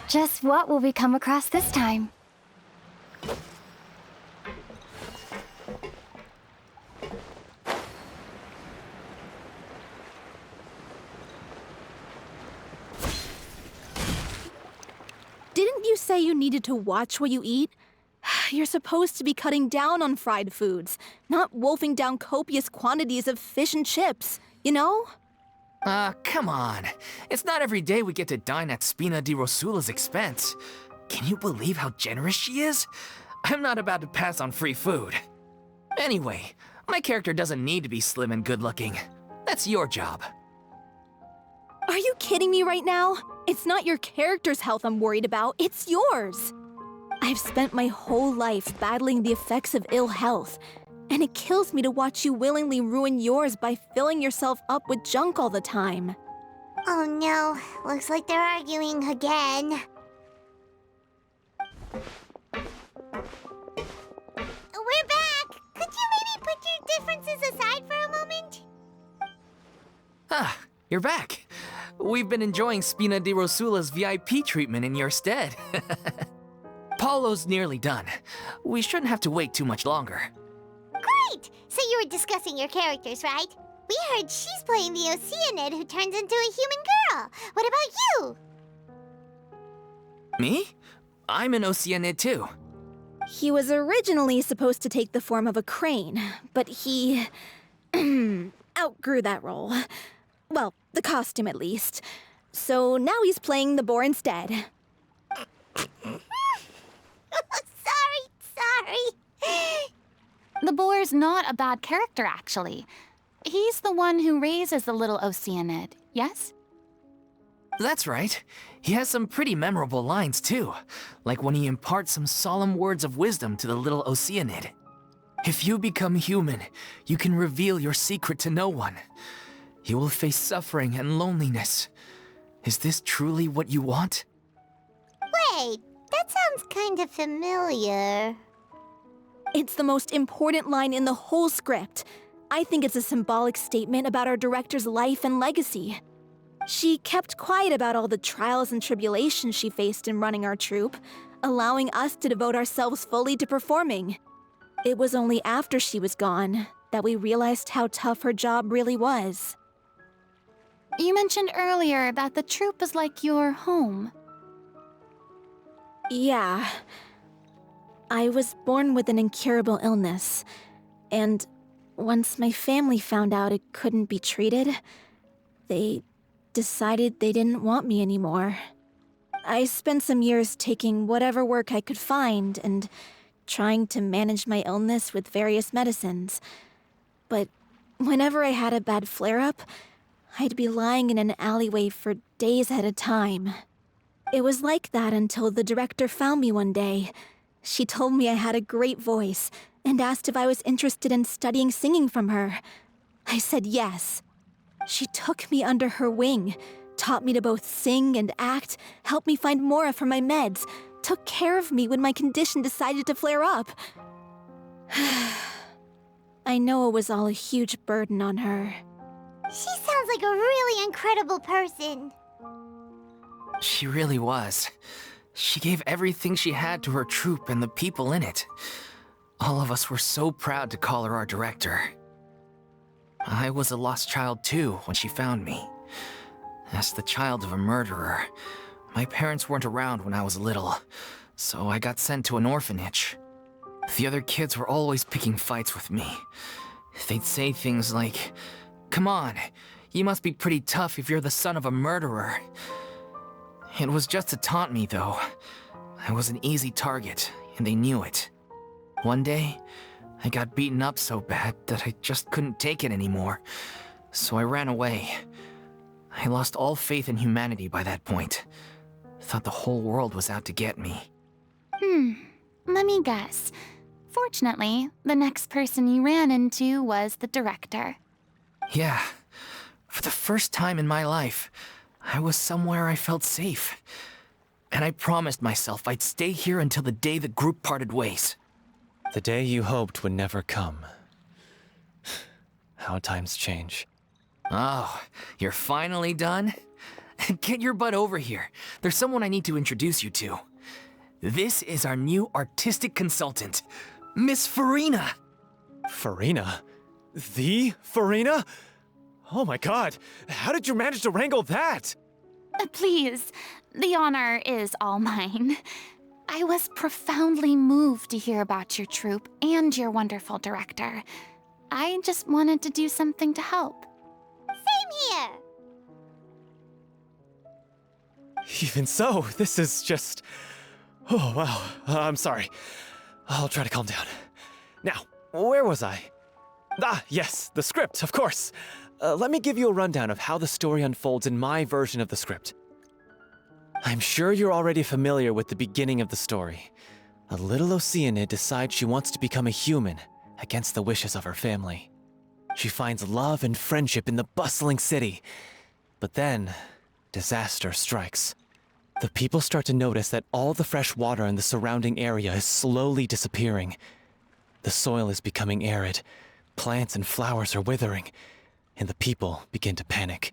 Just what will we come across this time? Didn't you say you needed to watch what you eat? You're supposed to be cutting down on fried foods, not wolfing down copious quantities of fish and chips. you know? Come on. It's not every day we get to dine at Spina di Rosula's expense. Can you believe how generous she is? I'm not about to pass on free food. Anyway, my character doesn't need to be slim and good-looking. That's your job. Are you kidding me right now? It's not your character's health I'm worried about, it's yours. I've spent my whole life battling the effects of ill health, and it kills me to watch you willingly ruin yours by filling yourself up with junk all the time. Oh no, looks like they're arguing again. We're back! Could you maybe put your differences aside for a moment? Ah, you're back. We've been enjoying Spina di Rosula's VIP treatment in your stead. Paulo's nearly done. We shouldn't have to wait too much longer. Great! So you were discussing your characters, right? We heard she's playing the Oceanid who turns into a human girl. What about you? Me? I'm an Oceanid too. He was originally supposed to take the form of a crane, but he outgrew that role. Well, the costume at least. So now he's playing the boar instead. Sorry. The boar's not a bad character, actually. He's the one who raises the Little Oceanid, yes? That's right. He has some pretty memorable lines too, like when he imparts some solemn words of wisdom to the Little Oceanid. If you become human, you can reveal your secret to no one. You will face suffering and loneliness. Is this truly what you want? Wait, that sounds kind of familiar. It's the most important line in the whole script. I think it's a symbolic statement about our director's life and legacy. She kept quiet about all the trials and tribulations she faced in running our troupe, allowing us to devote ourselves fully to performing. It was only after she was gone that we realized how tough her job really was. You mentioned earlier that the troupe is like your home. Yeah. I was born with an incurable illness, and once my family found out it couldn't be treated, they decided they didn't want me anymore. I spent some years taking whatever work I could find and trying to manage my illness with various medicines. But whenever I had a bad flare-up, I'd be lying in an alleyway for days at a time. It was like that until the director found me one day. She told me I had a great voice and asked if I was interested in studying singing from her. I said yes. She took me under her wing, taught me to both sing and act, helped me find Mora for my meds, took care of me when my condition decided to flare up. I know it was all a huge burden on her. She sounds like a really incredible person. She really was. She gave everything she had to her troupe and the people in it. All of us were so proud to call her our director. I was a lost child too when she found me. As the child of a murderer, my parents weren't around when I was little, so I got sent to an orphanage. The other kids were always picking fights with me. They'd say things like, "Come on, you must be pretty tough if you're the son of a murderer." It was just to taunt me, though. I was an easy target, and they knew it. One day, I got beaten up so bad that I just couldn't take it anymore, so I ran away. I lost all faith in humanity by that point. Thought the whole world was out to get me. Let me guess. Fortunately, the next person you ran into was the director. Yeah. For the first time in my life, I was somewhere I felt safe. And I promised myself I'd stay here until the day the group parted ways. The day you hoped would never come. How times change. Oh, you're finally done? Get your butt over here. There's someone I need to introduce you to. This is our new artistic consultant, Miss Furina. Furina? The Furina? Oh my god, how did you manage to wrangle that? Please, the honor is all mine. I was profoundly moved to hear about your troupe and your wonderful director. I just wanted to do something to help. Even so, this is just... Oh, wow. I'm sorry. I'll try to calm down. Now, where was I? Ah, yes, the script, of course. Let me give you a rundown of how the story unfolds in my version of the script. I'm sure you're already familiar with the beginning of the story. A Little Oceanid decides she wants to become a human against the wishes of her family. She finds love and friendship in the bustling city. But then, disaster strikes. The people start to notice that all the fresh water in the surrounding area is slowly disappearing. The soil is becoming arid, plants and flowers are withering, and the people begin to panic.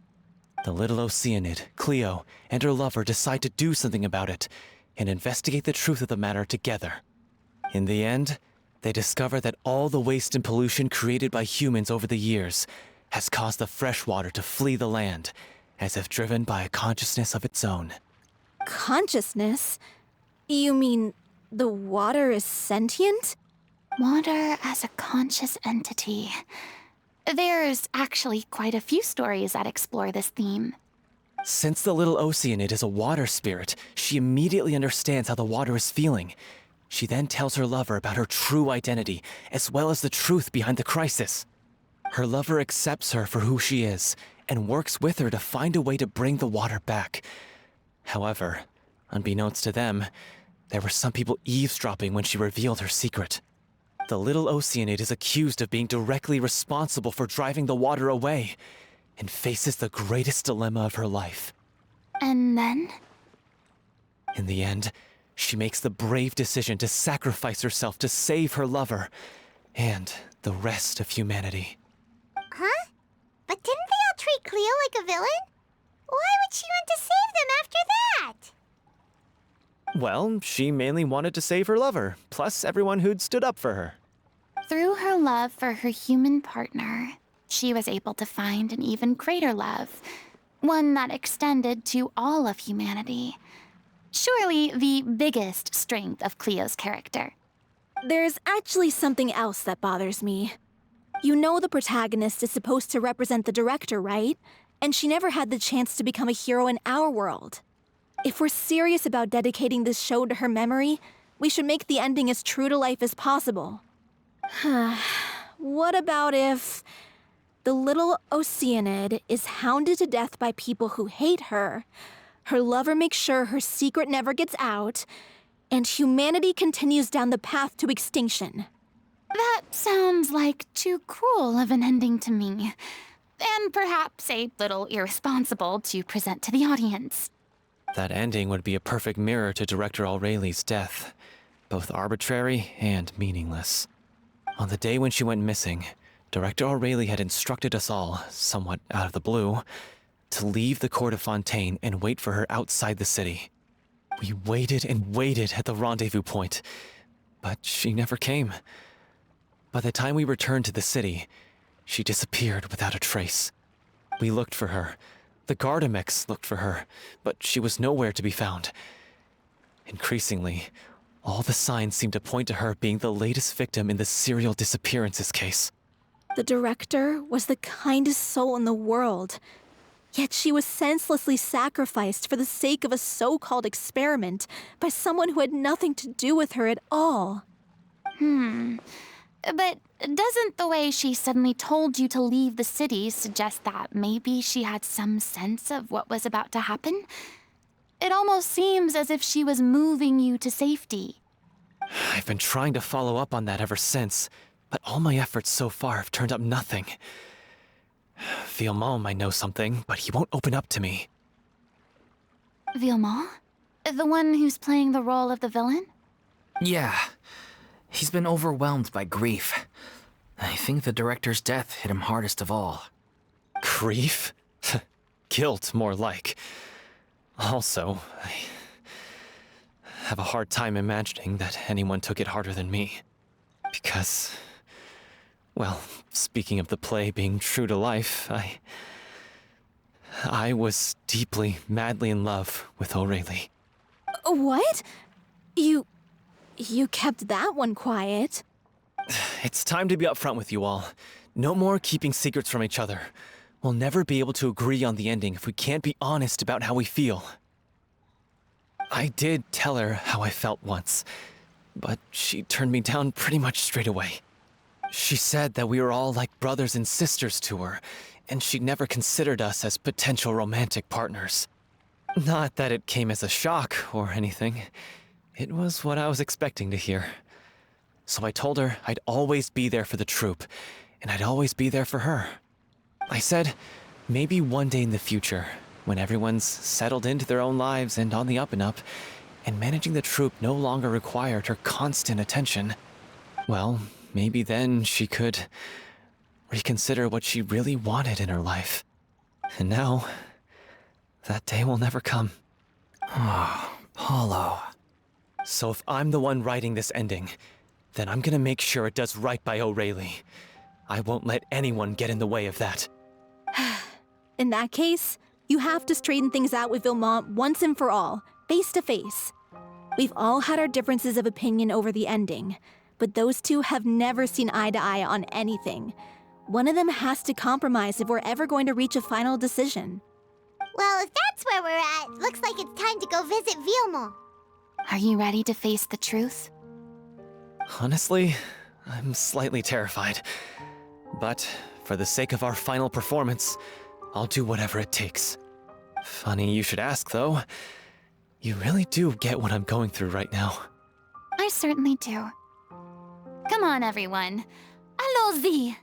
The Little Oceanid, Cleo, and her lover decide to do something about it and investigate the truth of the matter together. In the end, they discover that all the waste and pollution created by humans over the years has caused the fresh water to flee the land, as if driven by a consciousness of its own. Consciousness? You mean the water is sentient? Water as a conscious entity. There's actually quite a few stories that explore this theme. Since the Little Oceanid is a water spirit, she immediately understands how the water is feeling. She then tells her lover about her true identity, as well as the truth behind the crisis. Her lover accepts her for who she is, and works with her to find a way to bring the water back. However, unbeknownst to them, there were some people eavesdropping when she revealed her secret. The Little Oceanid is accused of being directly responsible for driving the water away, and faces the greatest dilemma of her life. And then? In the end, she makes the brave decision to sacrifice herself to save her lover, and the rest of humanity. Huh? But didn't they all treat Cleo like a villain? Why would she want to save them after that? Well, she mainly wanted to save her lover, plus everyone who'd stood up for her. Through her love for her human partner, she was able to find an even greater love, one that extended to all of humanity. Surely the biggest strength of Cleo's character. There's actually something else that bothers me. You know the protagonist is supposed to represent the director, right? And she never had the chance to become a hero in our world. If we're serious about dedicating this show to her memory, we should make the ending as true to life as possible. What about if the Little Oceanid is hounded to death by people who hate her, her lover makes sure her secret never gets out, and humanity continues down the path to extinction? That sounds like too cruel of an ending to me, and perhaps a little irresponsible to present to the audience. That ending would be a perfect mirror to Director Aurelie's death, both arbitrary and meaningless. On the day when she went missing, Director Aurelie had instructed us all, somewhat out of the blue, to leave the court of Fontaine and wait for her outside the city. We waited and waited at the rendezvous point, but she never came. By the time we returned to the city, she disappeared without a trace. We looked for her. The HOYO-MiX looked for her, but she was nowhere to be found. Increasingly, all the signs seemed to point to her being the latest victim in the serial disappearances case. The director was the kindest soul in the world, yet she was senselessly sacrificed for the sake of a so-called experiment by someone who had nothing to do with her at all. But doesn't the way she suddenly told you to leave the city suggest that maybe she had some sense of what was about to happen? It almost seems as if she was moving you to safety. I've been trying to follow up on that ever since, but all my efforts so far have turned up nothing. Villemont might know something, but he won't open up to me. Villemont? The one who's playing the role of the villain? Yeah. He's been overwhelmed by grief. I think the director's death hit him hardest of all. Grief? Guilt, more like. Also, I have a hard time imagining that anyone took it harder than me. Because, well, speaking of the play being true to life, I was deeply, madly in love with Aurelie. What? You kept that one quiet. It's time to be upfront with you all. No more keeping secrets from each other. We'll never be able to agree on the ending if we can't be honest about how we feel. I did tell her how I felt once, but she turned me down pretty much straight away. She said that we were all like brothers and sisters to her, and she'd never considered us as potential romantic partners. Not that it came as a shock or anything. It was what I was expecting to hear. So I told her I'd always be there for the troupe, and I'd always be there for her. I said, maybe one day in the future, when everyone's settled into their own lives and on the up and up, and managing the troupe no longer required her constant attention, well, maybe then she could reconsider what she really wanted in her life. And now, that day will never come. Oh, Paulo. So if I'm the one writing this ending, then I'm gonna make sure it does right by O'Reilly. I won't let anyone get in the way of that. In that case, you have to straighten things out with Vilmont once and for all, face to face. We've all had our differences of opinion over the ending, but those two have never seen eye to eye on anything. One of them has to compromise if we're ever going to reach a final decision. Well, if that's where we're at, looks like it's time to go visit Vilmont. Are you ready to face the truth? Honestly, I'm slightly terrified. But for the sake of our final performance, I'll do whatever it takes. Funny you should ask, though. You really do get what I'm going through right now. I certainly do. Come on, everyone. Allons-y!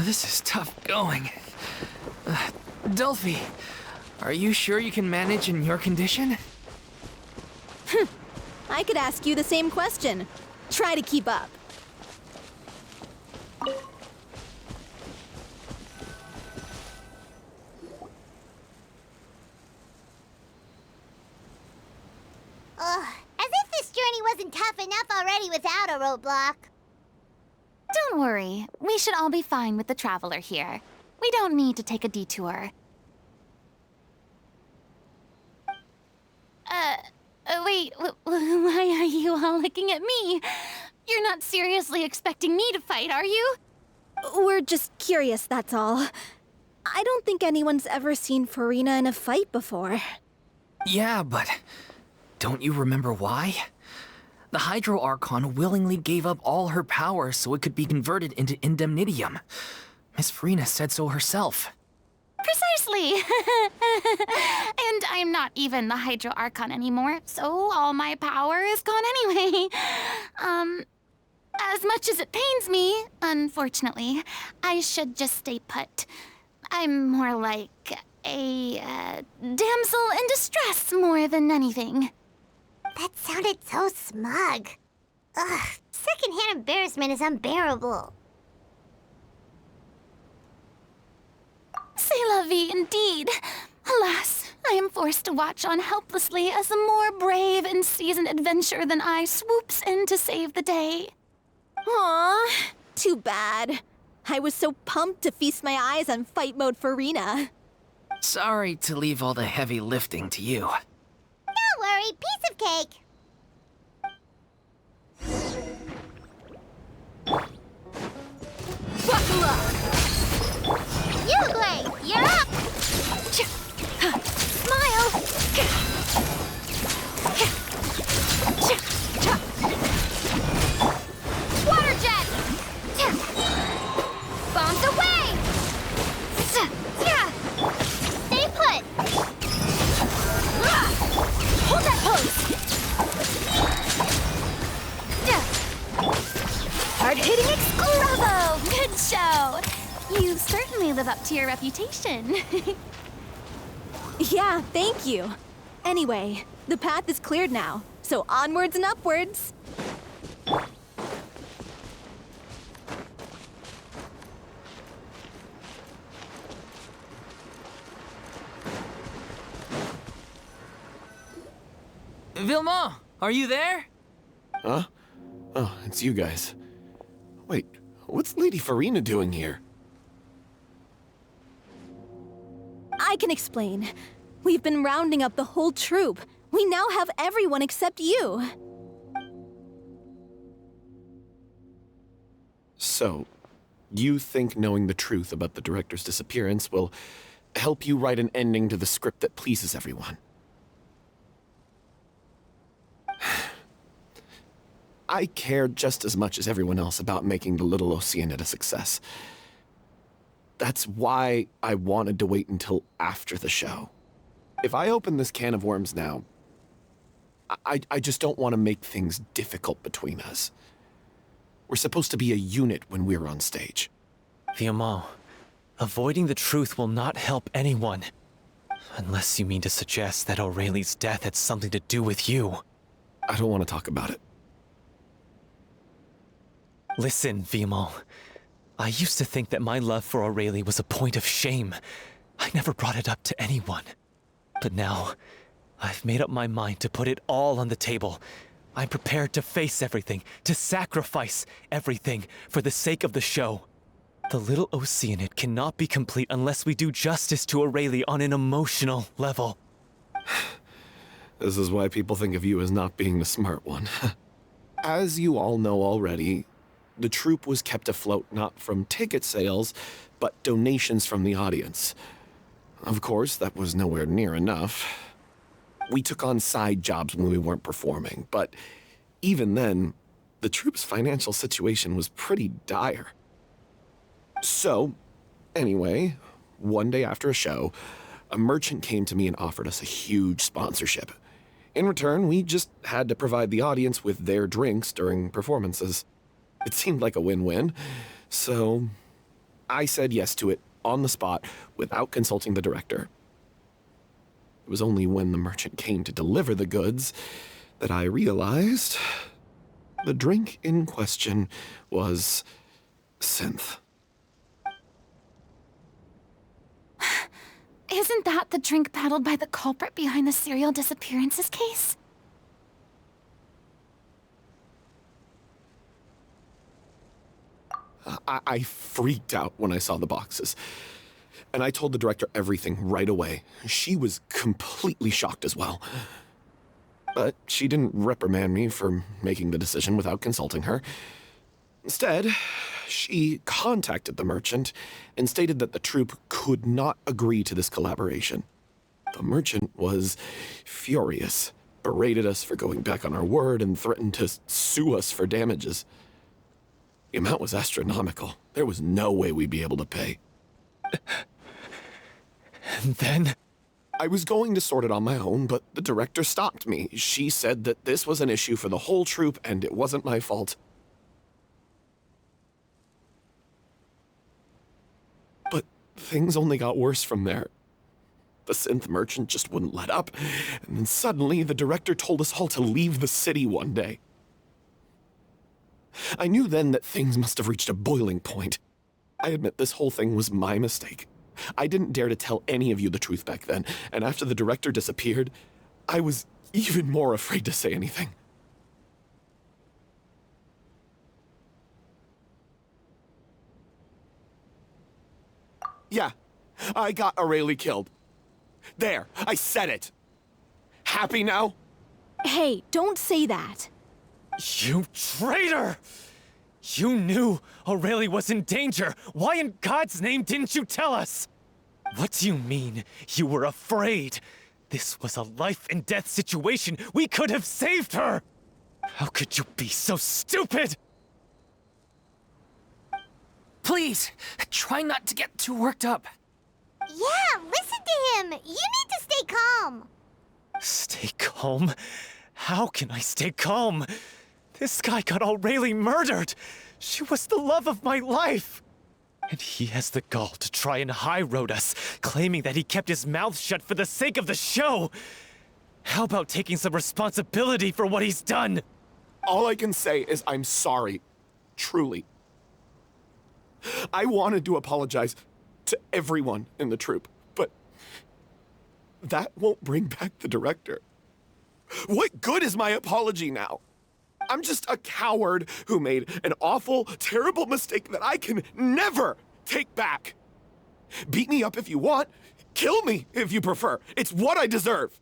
This is tough going. Delphi, are you sure you can manage in your condition? I could ask you the same question. Try to keep up. Ugh, as if this journey wasn't tough enough already without a roadblock. Don't worry. We should all be fine with the Traveler here. We don't need to take a detour. Wait, why are you all looking at me? You're not seriously expecting me to fight, are you? We're just curious, that's all. I don't think anyone's ever seen Furina in a fight before. Yeah, but don't you remember why? The Hydro Archon willingly gave up all her power so it could be converted into Indemnitium. Miss Furina said so herself. Precisely! And I'm not even the Hydro Archon anymore, so all my power is gone anyway. As much as it pains me, unfortunately, I should just stay put. I'm more like a damsel in distress more than anything. That sounded so smug. Ugh, secondhand embarrassment is unbearable. C'est la vie indeed. Alas, I am forced to watch on helplessly as a more brave and seasoned adventurer than I swoops in to save the day. Aww, too bad. I was so pumped to feast my eyes on fight mode Furina. Sorry to leave all the heavy lifting to you. Don't worry, piece of cake. Water jet! Bombs away! Stay put! Hold that pose! Hard-hitting Exclavo! Good show! You certainly live up to your reputation. Yeah, thank you. Anyway, the path is cleared now, so onwards and upwards. Vilma, are you there? Huh? Oh, it's you guys. Wait, what's Lady Furina doing here? I can explain. We've been rounding up the whole troop. We now have everyone except you. So, you think knowing the truth about the director's disappearance will help you write an ending to the script that pleases everyone? I care just as much as everyone else about making the Little Oceanid a success. That's why I wanted to wait until after the show. If I open this can of worms now, I just don't want to make things difficult between us. We're supposed to be a unit when we're on stage. Vilma, avoiding the truth will not help anyone. Unless you mean to suggest that Aurelie's death had something to do with you. I don't want to talk about it. Listen, Vilma. I used to think that my love for Aurelie was a point of shame. I never brought it up to anyone. But now, I've made up my mind to put it all on the table. I'm prepared to face everything, to sacrifice everything for the sake of the show. The Little Oceanid cannot be complete unless we do justice to Aurelie on an emotional level. This is why people think of you as not being the smart one. As you all know already, the troupe was kept afloat not from ticket sales, but donations from the audience. Of course, that was nowhere near enough. We took on side jobs when we weren't performing, but even then, the troupe's financial situation was pretty dire. So, anyway, one day after a show, a merchant came to me and offered us a huge sponsorship. In return, we just had to provide the audience with their drinks during performances. It seemed like a win-win, so I said yes to it on the spot without consulting the director. It was only when the merchant came to deliver the goods that I realized the drink in question was synth. Isn't that the drink peddled by the culprit behind the serial disappearances case? I freaked out when I saw the boxes. And I told the director everything right away. She was completely shocked as well. But she didn't reprimand me for making the decision without consulting her. Instead, she contacted the merchant and stated that the troupe could not agree to this collaboration. The merchant was furious, berated us for going back on our word, and threatened to sue us for damages. The amount was astronomical. There was no way we'd be able to pay. And then? I was going to sort it on my own, but the director stopped me. She said that this was an issue for the whole troupe and it wasn't my fault. But things only got worse from there. The synth merchant just wouldn't let up, and then suddenly the director told us all to leave the city one day. I knew then that things must have reached a boiling point. I admit this whole thing was my mistake. I didn't dare to tell any of you the truth back then, and after the director disappeared, I was even more afraid to say anything. Yeah, I got Aurelie killed. There, I said it. Happy now? Hey, don't say that. You traitor! You knew Aurelie was in danger. Why in God's name didn't you tell us? What do you mean, you were afraid? This was a life and death situation. We could have saved her! How could you be so stupid? Please, try not to get too worked up. Yeah, listen to him! You need to stay calm! Stay calm? How can I stay calm? This guy got Aurelie murdered! She was the love of my life! And he has the gall to try and high-road us, claiming that he kept his mouth shut for the sake of the show! How about taking some responsibility for what he's done? All I can say is I'm sorry. Truly. I wanted to apologize to everyone in the troupe, but that won't bring back the director. What good is my apology now? I'm just a coward who made an awful, terrible mistake that I can never take back. Beat me up if you want. Kill me if you prefer. It's what I deserve.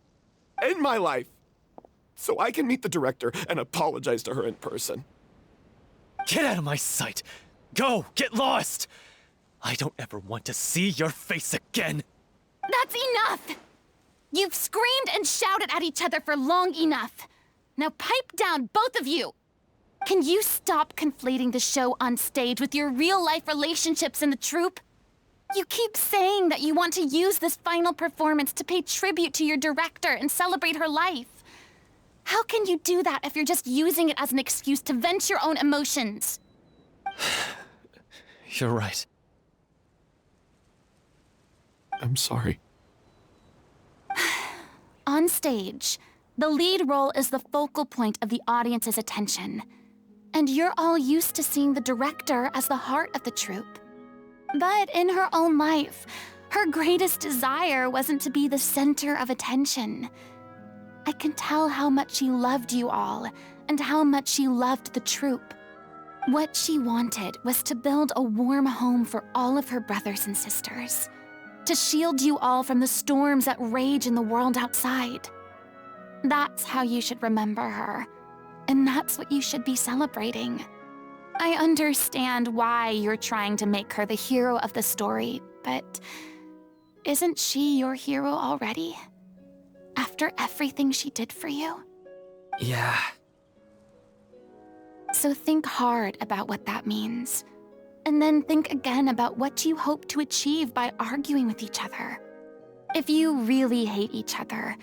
End my life. So I can meet the director and apologize to her in person. Get out of my sight! Go! Get lost! I don't ever want to see your face again! That's enough! You've screamed and shouted at each other for long enough. Now pipe down, both of you! Can you stop conflating the show on stage with your real-life relationships in the troupe? You keep saying that you want to use this final performance to pay tribute to your director and celebrate her life. How can you do that if you're just using it as an excuse to vent your own emotions? You're right. I'm sorry. On stage, the lead role is the focal point of the audience's attention. And you're all used to seeing the director as the heart of the troupe. But in her own life, her greatest desire wasn't to be the center of attention. I can tell how much she loved you all, and how much she loved the troupe. What she wanted was to build a warm home for all of her brothers and sisters. To shield you all from the storms that rage in the world outside. That's how you should remember her. And that's what you should be celebrating. I understand why you're trying to make her the hero of the story, but isn't she your hero already? After everything she did for you? Yeah. So think hard about what that means. And then think again about what you hope to achieve by arguing with each other. If you really hate each other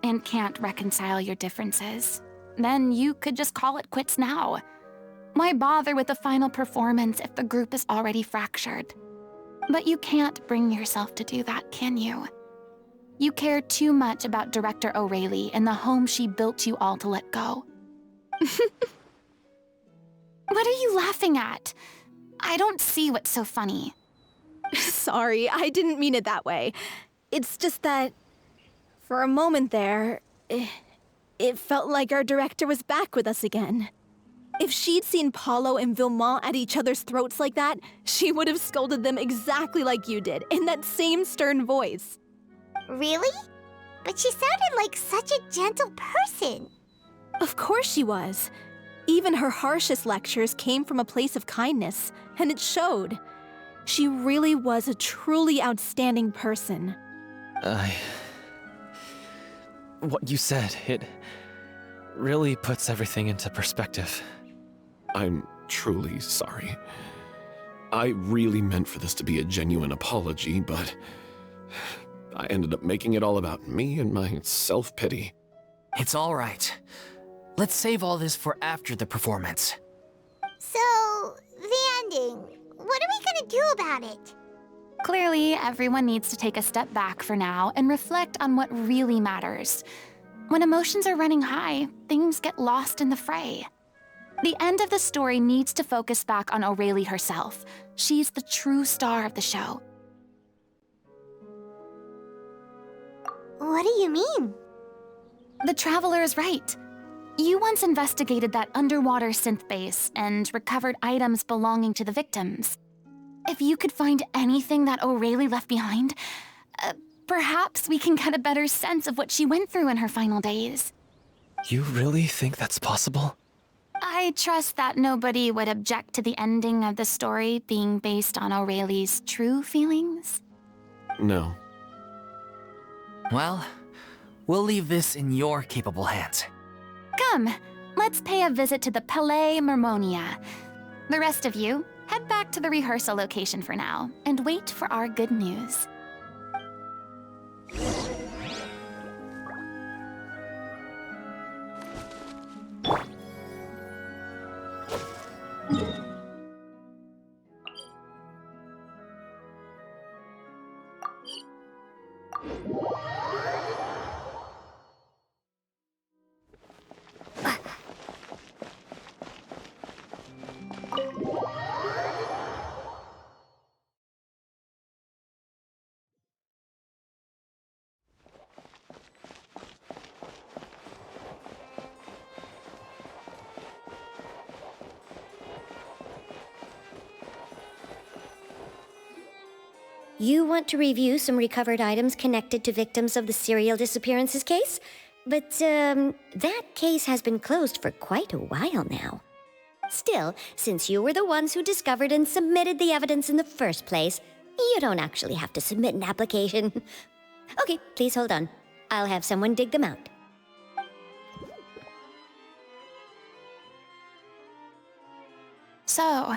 and can't reconcile your differences, then you could just call it quits now. Why bother with the final performance if the group is already fractured? But you can't bring yourself to do that, can you? You care too much about Director Aurelie and the home she built you all to let go. What are you laughing at? I don't see what's so funny. Sorry, I didn't mean it that way. It's just that, for a moment there, it felt like our director was back with us again. If she'd seen Paulo and Villemont at each other's throats like that, she would have scolded them exactly like you did, in that same stern voice. Really? But she sounded like such a gentle person. Of course she was. Even her harshest lectures came from a place of kindness, and it showed. She really was a truly outstanding person. What you said, it really puts everything into perspective. I'm truly sorry. I really meant for this to be a genuine apology, but I ended up making it all about me and my self-pity. It's all right. Let's save all this for after the performance. So, the ending. What are we gonna do about it? Clearly, everyone needs to take a step back for now and reflect on what really matters. When emotions are running high, things get lost in the fray. The end of the story needs to focus back on Aurelie herself. She's the true star of the show. What do you mean? The Traveler is right. You once investigated that underwater synth base and recovered items belonging to the victims. If you could find anything that Aurelie left behind, perhaps we can get a better sense of what she went through in her final days. You really think that's possible? I trust that nobody would object to the ending of the story being based on Aurelie's true feelings. No. Well, We'll leave this in your capable hands. Come, let's pay a visit to the Palais Mermonia. The rest of you, head back to the rehearsal location for now, and wait for our good news. You want to review some recovered items connected to victims of the serial disappearances case? But, that case has been closed for quite a while now. Still, since you were the ones who discovered and submitted the evidence in the first place, you don't actually have to submit an application. Okay, please hold on. I'll have someone dig them out. So,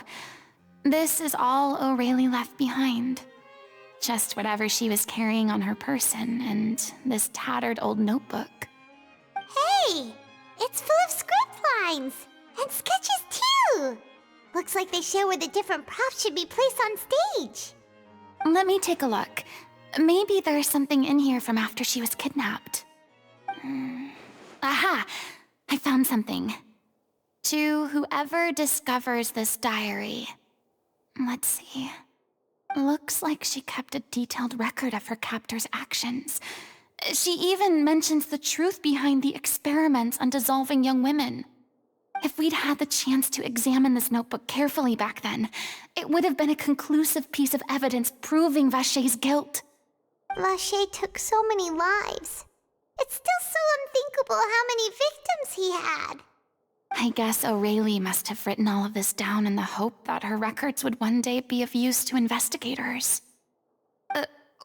this is all O'Reilly left behind. Just whatever she was carrying on her person, and this tattered old notebook. Hey! It's full of script lines! And sketches too! Looks like they show where the different props should be placed on stage. Let me take a look. Maybe there's something in here from after she was kidnapped. Aha! I found something. To whoever discovers this diary. Let's see. Looks like she kept a detailed record of her captor's actions. She even mentions the truth behind the experiments on dissolving young women. If we'd had the chance to examine this notebook carefully back then, it would have been a conclusive piece of evidence proving Vacher's guilt. Vacher took so many lives. It's still so unthinkable how many victims he had. I guess O'Reilly must have written all of this down in the hope that her records would one day be of use to investigators.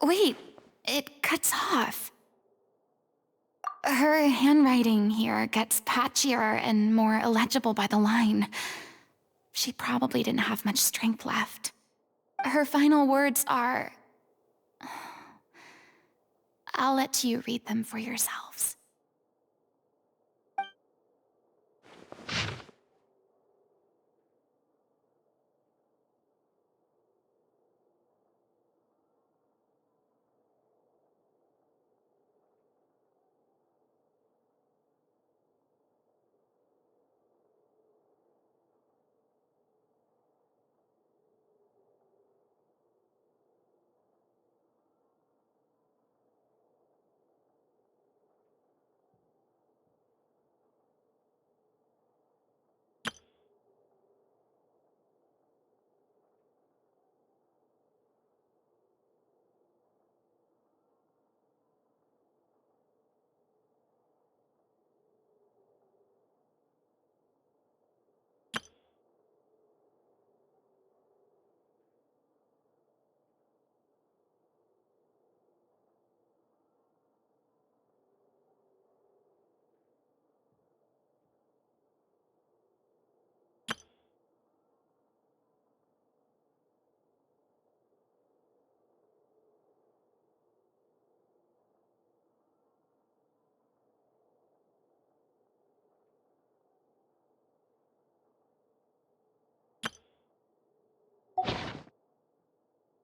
Wait, it cuts off. Her handwriting here gets patchier and more illegible by the line. She probably didn't have much strength left. Her final words are... I'll let you read them for yourselves.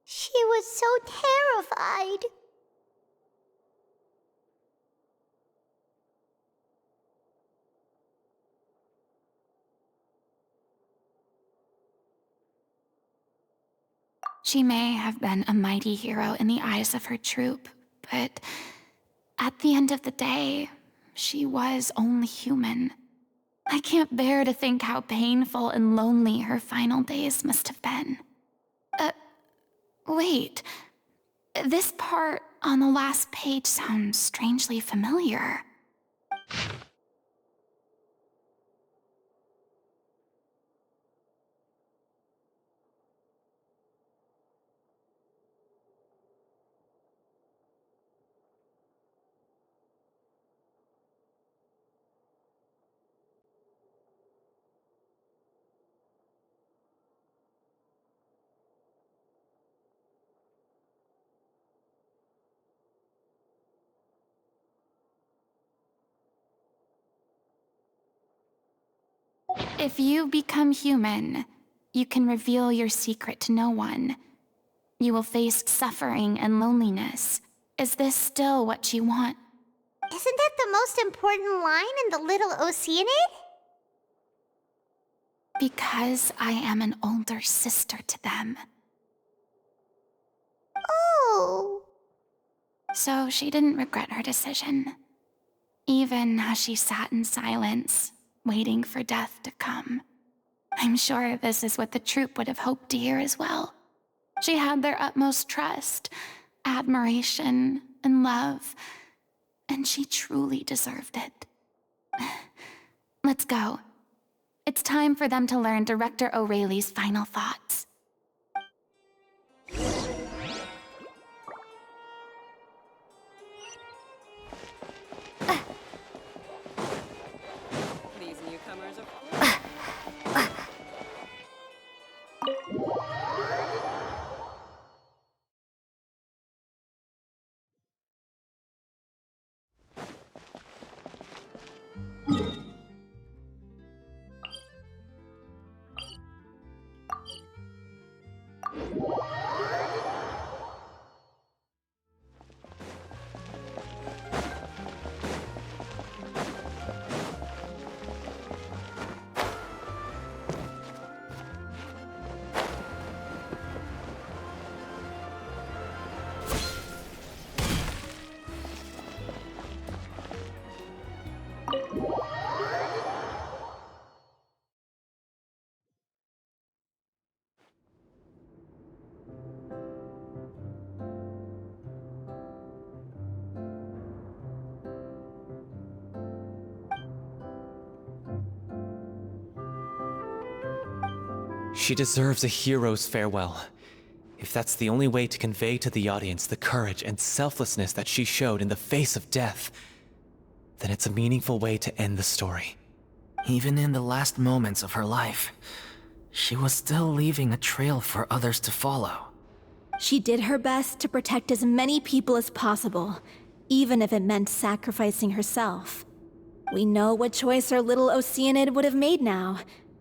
She was so terrified. She may have been a mighty hero in the eyes of her troop, but at the end of the day, she was only human. I can't bear to think how painful and lonely her final days must have been. Wait. This part on the last page sounds strangely familiar. If you become human, you can reveal your secret to no one. You will face suffering and loneliness. Is this still what you want? Isn't that the most important line in the Little Oceanid? Because I am an older sister to them. Oh. So she didn't regret her decision, even as she sat in silence, waiting for death to come. I'm sure this is what the troupe would have hoped to hear as well. She had their utmost trust, admiration, and love, and she truly deserved it. Let's go. It's time for them to learn Director O'Reilly's final thoughts. These newcomers are She deserves a hero's farewell. If that's the only way to convey to the audience the courage and selflessness that she showed in the face of death, then it's a meaningful way to end the story. Even in the last moments of her life, she was still leaving a trail for others to follow. She did her best to protect as many people as possible, even if it meant sacrificing herself. We know what choice our Little Oceanid would have made now.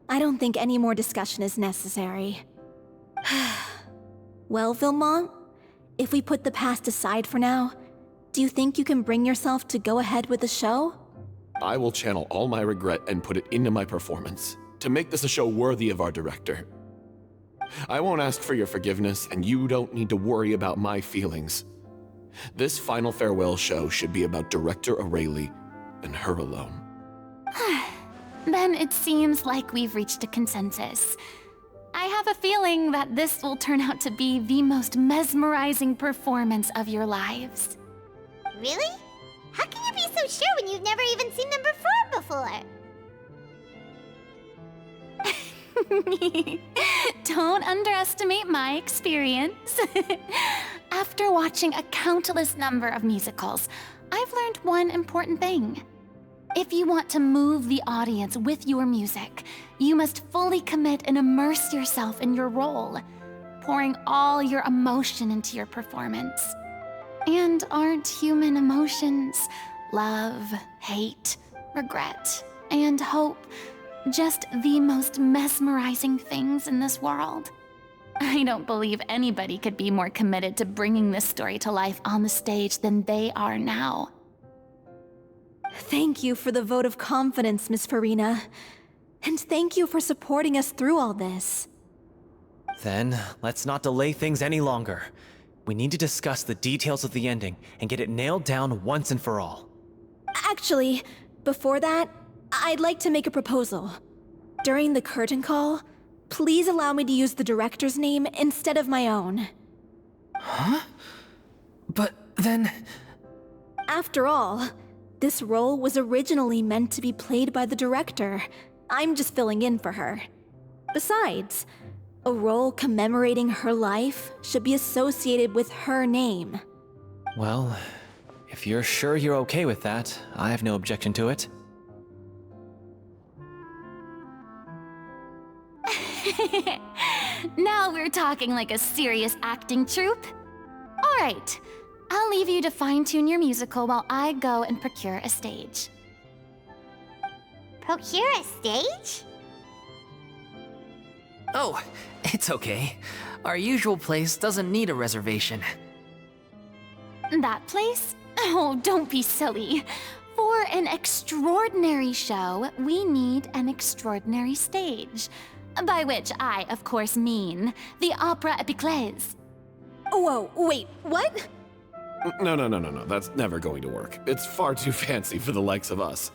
I don't think any more discussion is necessary. Well, Vilmont, if we put the past aside for now, do you think you can bring yourself to go ahead with the show? I will channel all my regret and put it into my performance, to make this a show worthy of our director. I won't ask for your forgiveness, and you don't need to worry about my feelings. This final farewell show should be about Director O'Reilly and her alone. Then it seems like we've reached a consensus. I have a feeling that this will turn out to be the most mesmerizing performance of your lives. Really? How can you be so sure when you've never even seen them perform before? Don't underestimate my experience. After watching a countless number of musicals, I've learned one important thing. If you want to move the audience with your music, you must fully commit and immerse yourself in your role, pouring all your emotion into your performance. And aren't human emotions, love, hate, regret, and hope, just the most mesmerizing things in this world? I don't believe anybody could be more committed to bringing this story to life on the stage than they are now. Thank you for the vote of confidence, Miss Furina. And thank you for supporting us through all this. Then, let's not delay things any longer. We need to discuss the details of the ending and get it nailed down once and for all. Actually, before that, I'd like to make a proposal. During the curtain call, please allow me to use the director's name instead of my own. Huh? But then... After all, this role was originally meant to be played by the director. I'm just filling in for her. Besides, a role commemorating her life should be associated with her name. Well, if you're sure you're okay with that, I have no objection to it. Now we're talking like a serious acting troupe. All right, I'll leave you to fine-tune your musical while I go and procure a stage. Procure a stage? Oh, it's okay. Our usual place doesn't need a reservation. That place? Oh, don't be silly. For an extraordinary show, we need an extraordinary stage. By which I, of course, mean the Opera Epiclese. Whoa, wait, what? No. That's never going to work. It's far too fancy for the likes of us.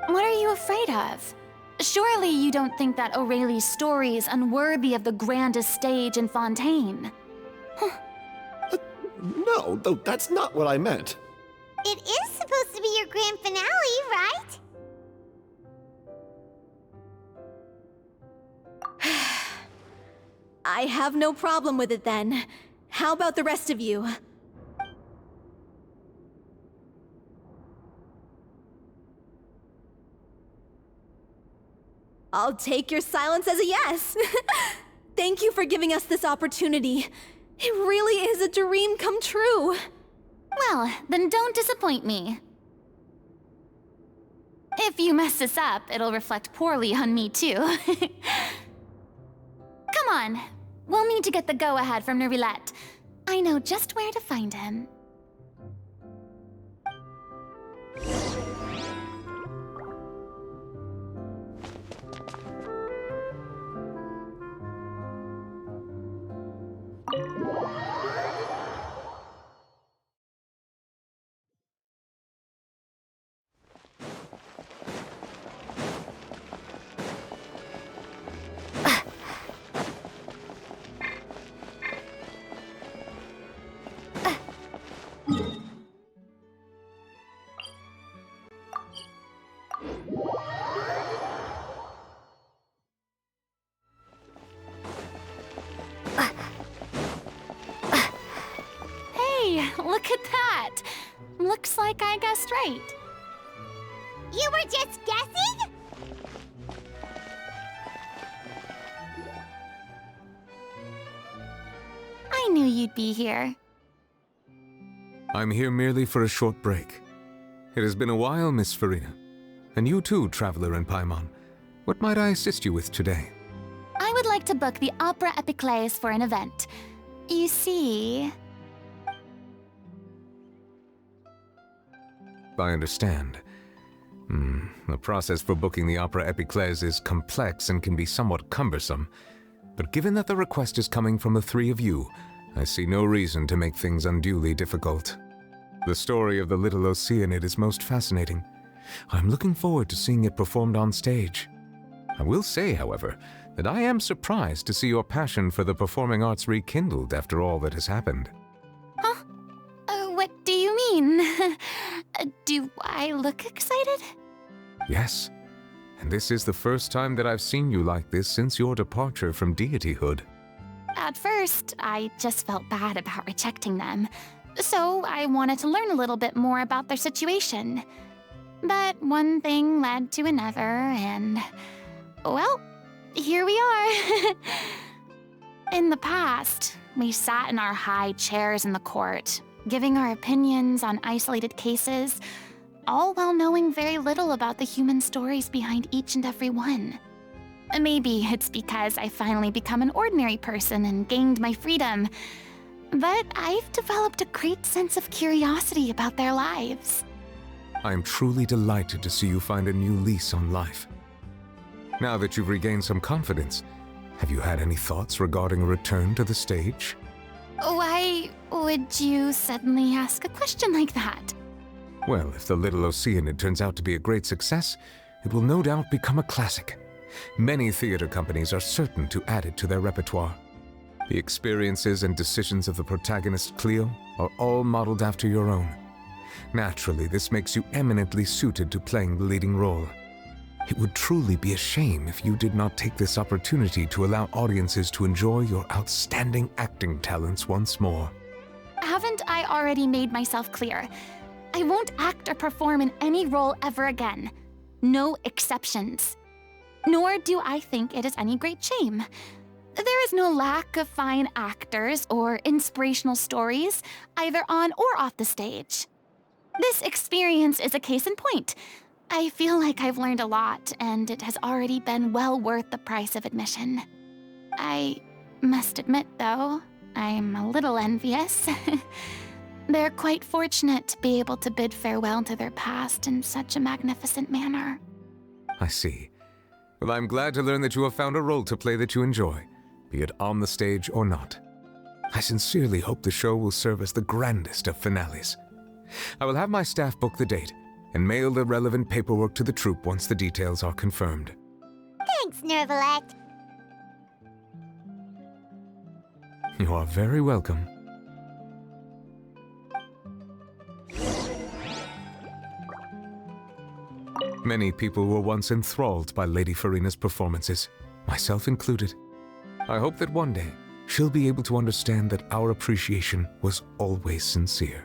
What are you afraid of? Surely you don't think that Aurelie's story is unworthy of the grandest stage in Fontaine. No, that's not what I meant. It is supposed to be your grand finale, right? I have no problem with it then. How about the rest of you? I'll take your silence as a yes. Thank you for giving us this opportunity. It really is a dream come true. Well, then don't disappoint me. If you mess this up, it'll reflect poorly on me too. Come on, we'll need to get the go-ahead from Neuvillette. I know just where to find him. Look at that! Looks like I guessed right. You were just guessing? I knew you'd be here. I'm here merely for a short break. It has been a while, Miss Furina. And you too, Traveler in Paimon. What might I assist you with today? I would like to book the Opera Epiclese for an event. You see... I understand. The process for booking the Opera Epiclese is complex and can be somewhat cumbersome. But given that the request is coming from the three of you, I see no reason to make things unduly difficult. The story of the Little Oceanid is most fascinating. I'm looking forward to seeing it performed on stage. I will say, however, that I am surprised to see your passion for the performing arts rekindled after all that has happened. Huh? What do you mean? Do I look excited? Yes, and this is the first time that I've seen you like this since your departure from deityhood. At first, I just felt bad about rejecting them, so I wanted to learn a little bit more about their situation. But one thing led to another, and... well, here we are. In the past, we sat in our high chairs in the court, giving our opinions on isolated cases, all while knowing very little about the human stories behind each and every one. Maybe it's because I finally become an ordinary person and gained my freedom, but I've developed a great sense of curiosity about their lives. I am truly delighted to see you find a new lease on life. Now that you've regained some confidence, have you had any thoughts regarding a return to the stage? Why would you suddenly ask a question like that? Well, if the Little Oceanid turns out to be a great success, it will no doubt become a classic. Many theater companies are certain to add it to their repertoire. The experiences and decisions of the protagonist Cleo are all modeled after your own. Naturally, this makes you eminently suited to playing the leading role. It would truly be a shame if you did not take this opportunity to allow audiences to enjoy your outstanding acting talents once more. Haven't I already made myself clear? I won't act or perform in any role ever again. No exceptions. Nor do I think it is any great shame. There is no lack of fine actors or inspirational stories, either on or off the stage. This experience is a case in point. I feel like I've learned a lot, and it has already been well worth the price of admission. I must admit, though, I'm a little envious. They're quite fortunate to be able to bid farewell to their past in such a magnificent manner. I see. Well, I'm glad to learn that you have found a role to play that you enjoy, be it on the stage or not. I sincerely hope the show will serve as the grandest of finales. I will have my staff book the date and mail the relevant paperwork to the troupe once the details are confirmed. Thanks, Nervalette. You are very welcome. Many people were once enthralled by Lady Furina's performances, myself included. I hope that one day she'll be able to understand that our appreciation was always sincere.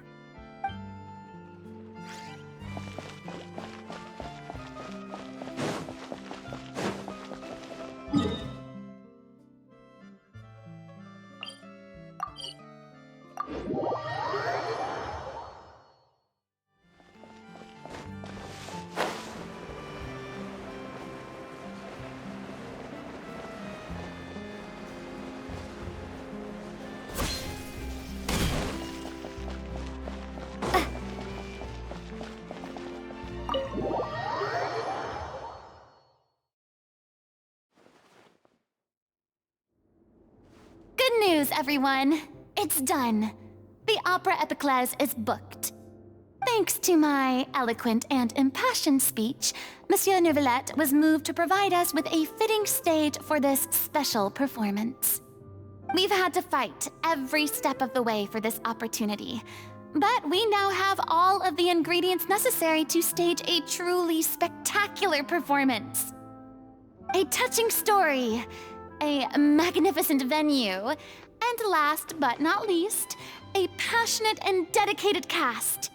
Good news, everyone. It's done. The Opera Epiclese is booked. Thanks to my eloquent and impassioned speech, Monsieur Nervalette was moved to provide us with a fitting stage for this special performance. We've had to fight every step of the way for this opportunity, but we now have all of the ingredients necessary to stage a truly spectacular performance. A touching story, a magnificent venue, and last but not least, a passionate and dedicated cast.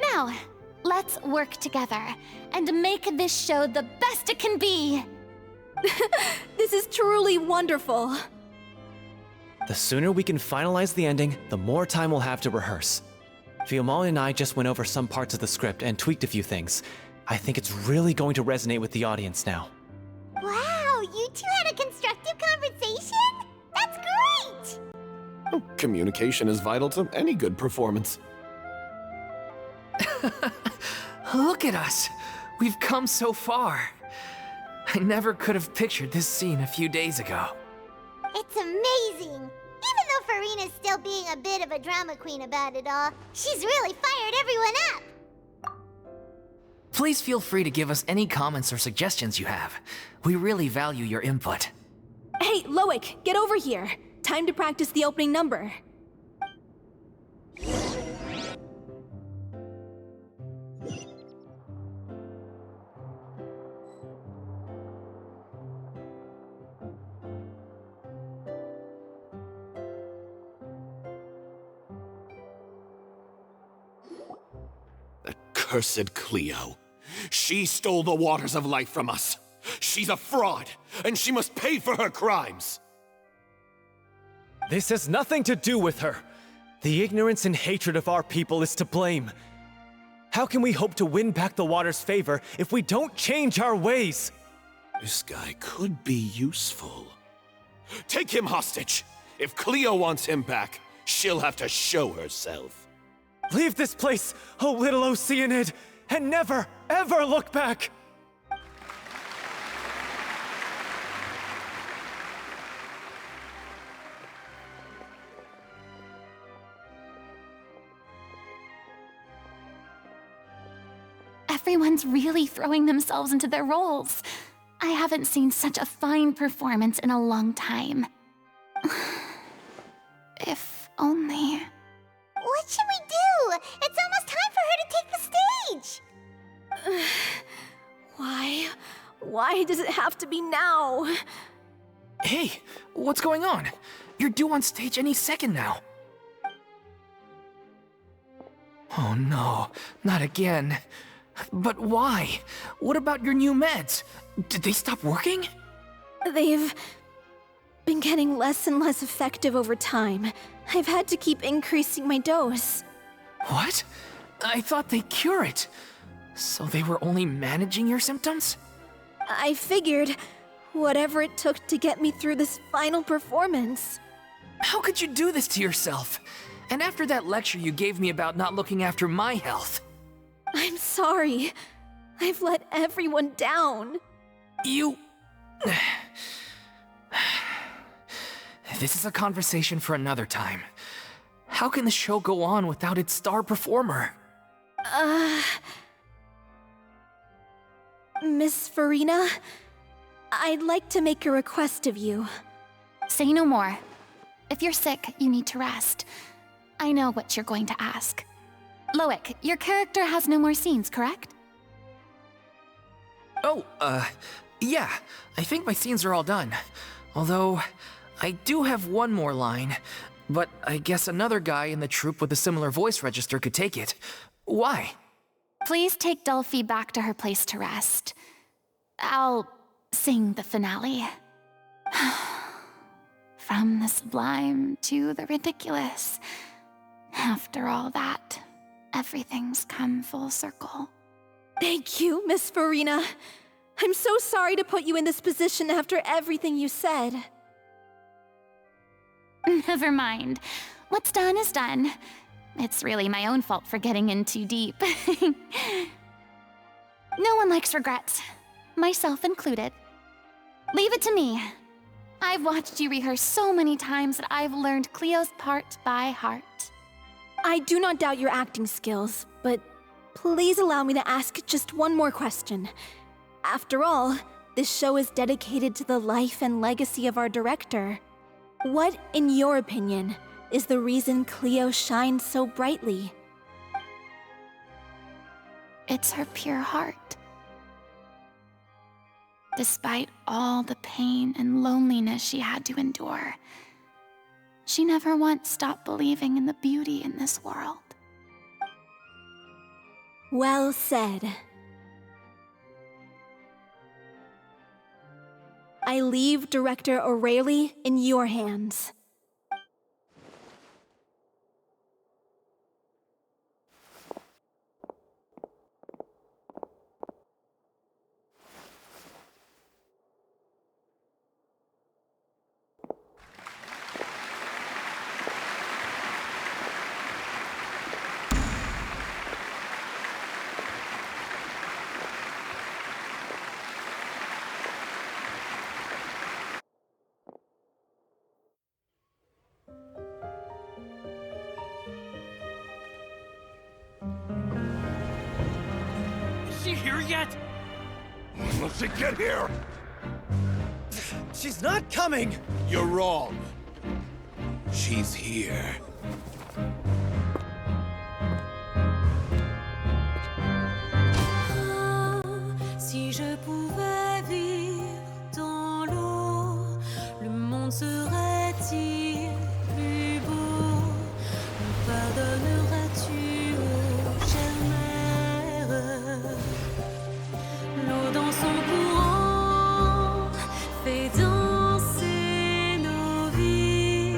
Now, let's work together and make this show the best it can be. This is truly wonderful. The sooner we can finalize the ending, the more time we'll have to rehearse. Fiamma and I just went over some parts of the script and tweaked a few things. I think it's really going to resonate with the audience now. Wow, you two had a constructive conversation? That's great! Oh, communication is vital to any good performance. Look at us! We've come so far. I never could have pictured this scene a few days ago. It's amazing! Even though Furina's still being a bit of a drama queen about it all, she's really fired everyone up! Please feel free to give us any comments or suggestions you have. We really value your input. Hey, Loic, get over here. Time to practice the opening number. Cursed Cleo. She stole the waters of life from us. She's a fraud, and she must pay for her crimes. This has nothing to do with her. The ignorance and hatred of our people is to blame. How can we hope to win back the water's favor if we don't change our ways? This guy could be useful. Take him hostage. If Cleo wants him back, she'll have to show herself. Leave this place, oh Little Oceanid, and never, ever look back! Everyone's really throwing themselves into their roles. I haven't seen such a fine performance in a long time. If only... What should we do? It's almost time for her to take the stage! Why? Why does it have to be now? Hey, what's going on? You're due on stage any second now. Oh no, not again. But why? What about your new meds? Did they stop working? They've been getting less and less effective over time. I've had to keep increasing my dose. What? I thought they cure it. So they were only managing your symptoms? I figured whatever it took to get me through this final performance. How could you do this to yourself? And after that lecture you gave me about not looking after my health. I'm sorry. I've let everyone down. You... This is a conversation for another time. How can the show go on without its star performer? Miss Furina, I'd like to make a request of you. Say no more. If you're sick, you need to rest. I know what you're going to ask. Loic, your character has no more scenes, correct? Oh, yeah. I think my scenes are all done. Although, I do have one more line, but I guess another guy in the troupe with a similar voice register could take it. Why? Please take Delphi back to her place to rest. I'll sing the finale. From the sublime to the ridiculous. After all that, everything's come full circle. Thank you, Miss Furina. I'm so sorry to put you in this position after everything you said. Never mind. What's done is done. It's really my own fault for getting in too deep. No one likes regrets, myself included. Leave it to me. I've watched you rehearse so many times that I've learned Cleo's part by heart. I do not doubt your acting skills, but please allow me to ask just one more question. After all, this show is dedicated to the life and legacy of our director. What, in your opinion, is the reason Cleo shines so brightly? It's her pure heart. Despite all the pain and loneliness she had to endure, she never once stopped believing in the beauty in this world. Well said. I leave Director O'Reilly in your hands. Is she here yet? When will she get here? She's not coming! You're wrong. She's here. Si je pouvais vivre dans l'eau, le monde serait-il plus beau? Me pardonneras-tu, ô chère mère? L'eau dans son courant fait danser nos vies,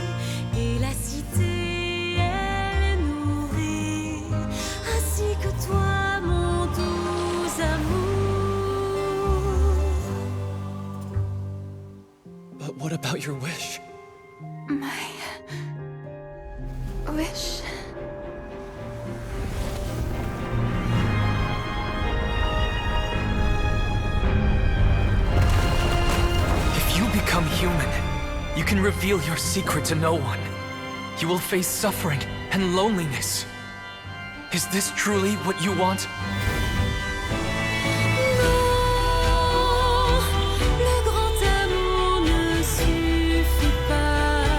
et la cité elle nourrit, ainsi que toi, mon doux amour. But what about your wish? My wish. If you become human, you can reveal your secret to no one. You will face suffering and loneliness. Is this truly what you want? Le grand amour ne suffit pas,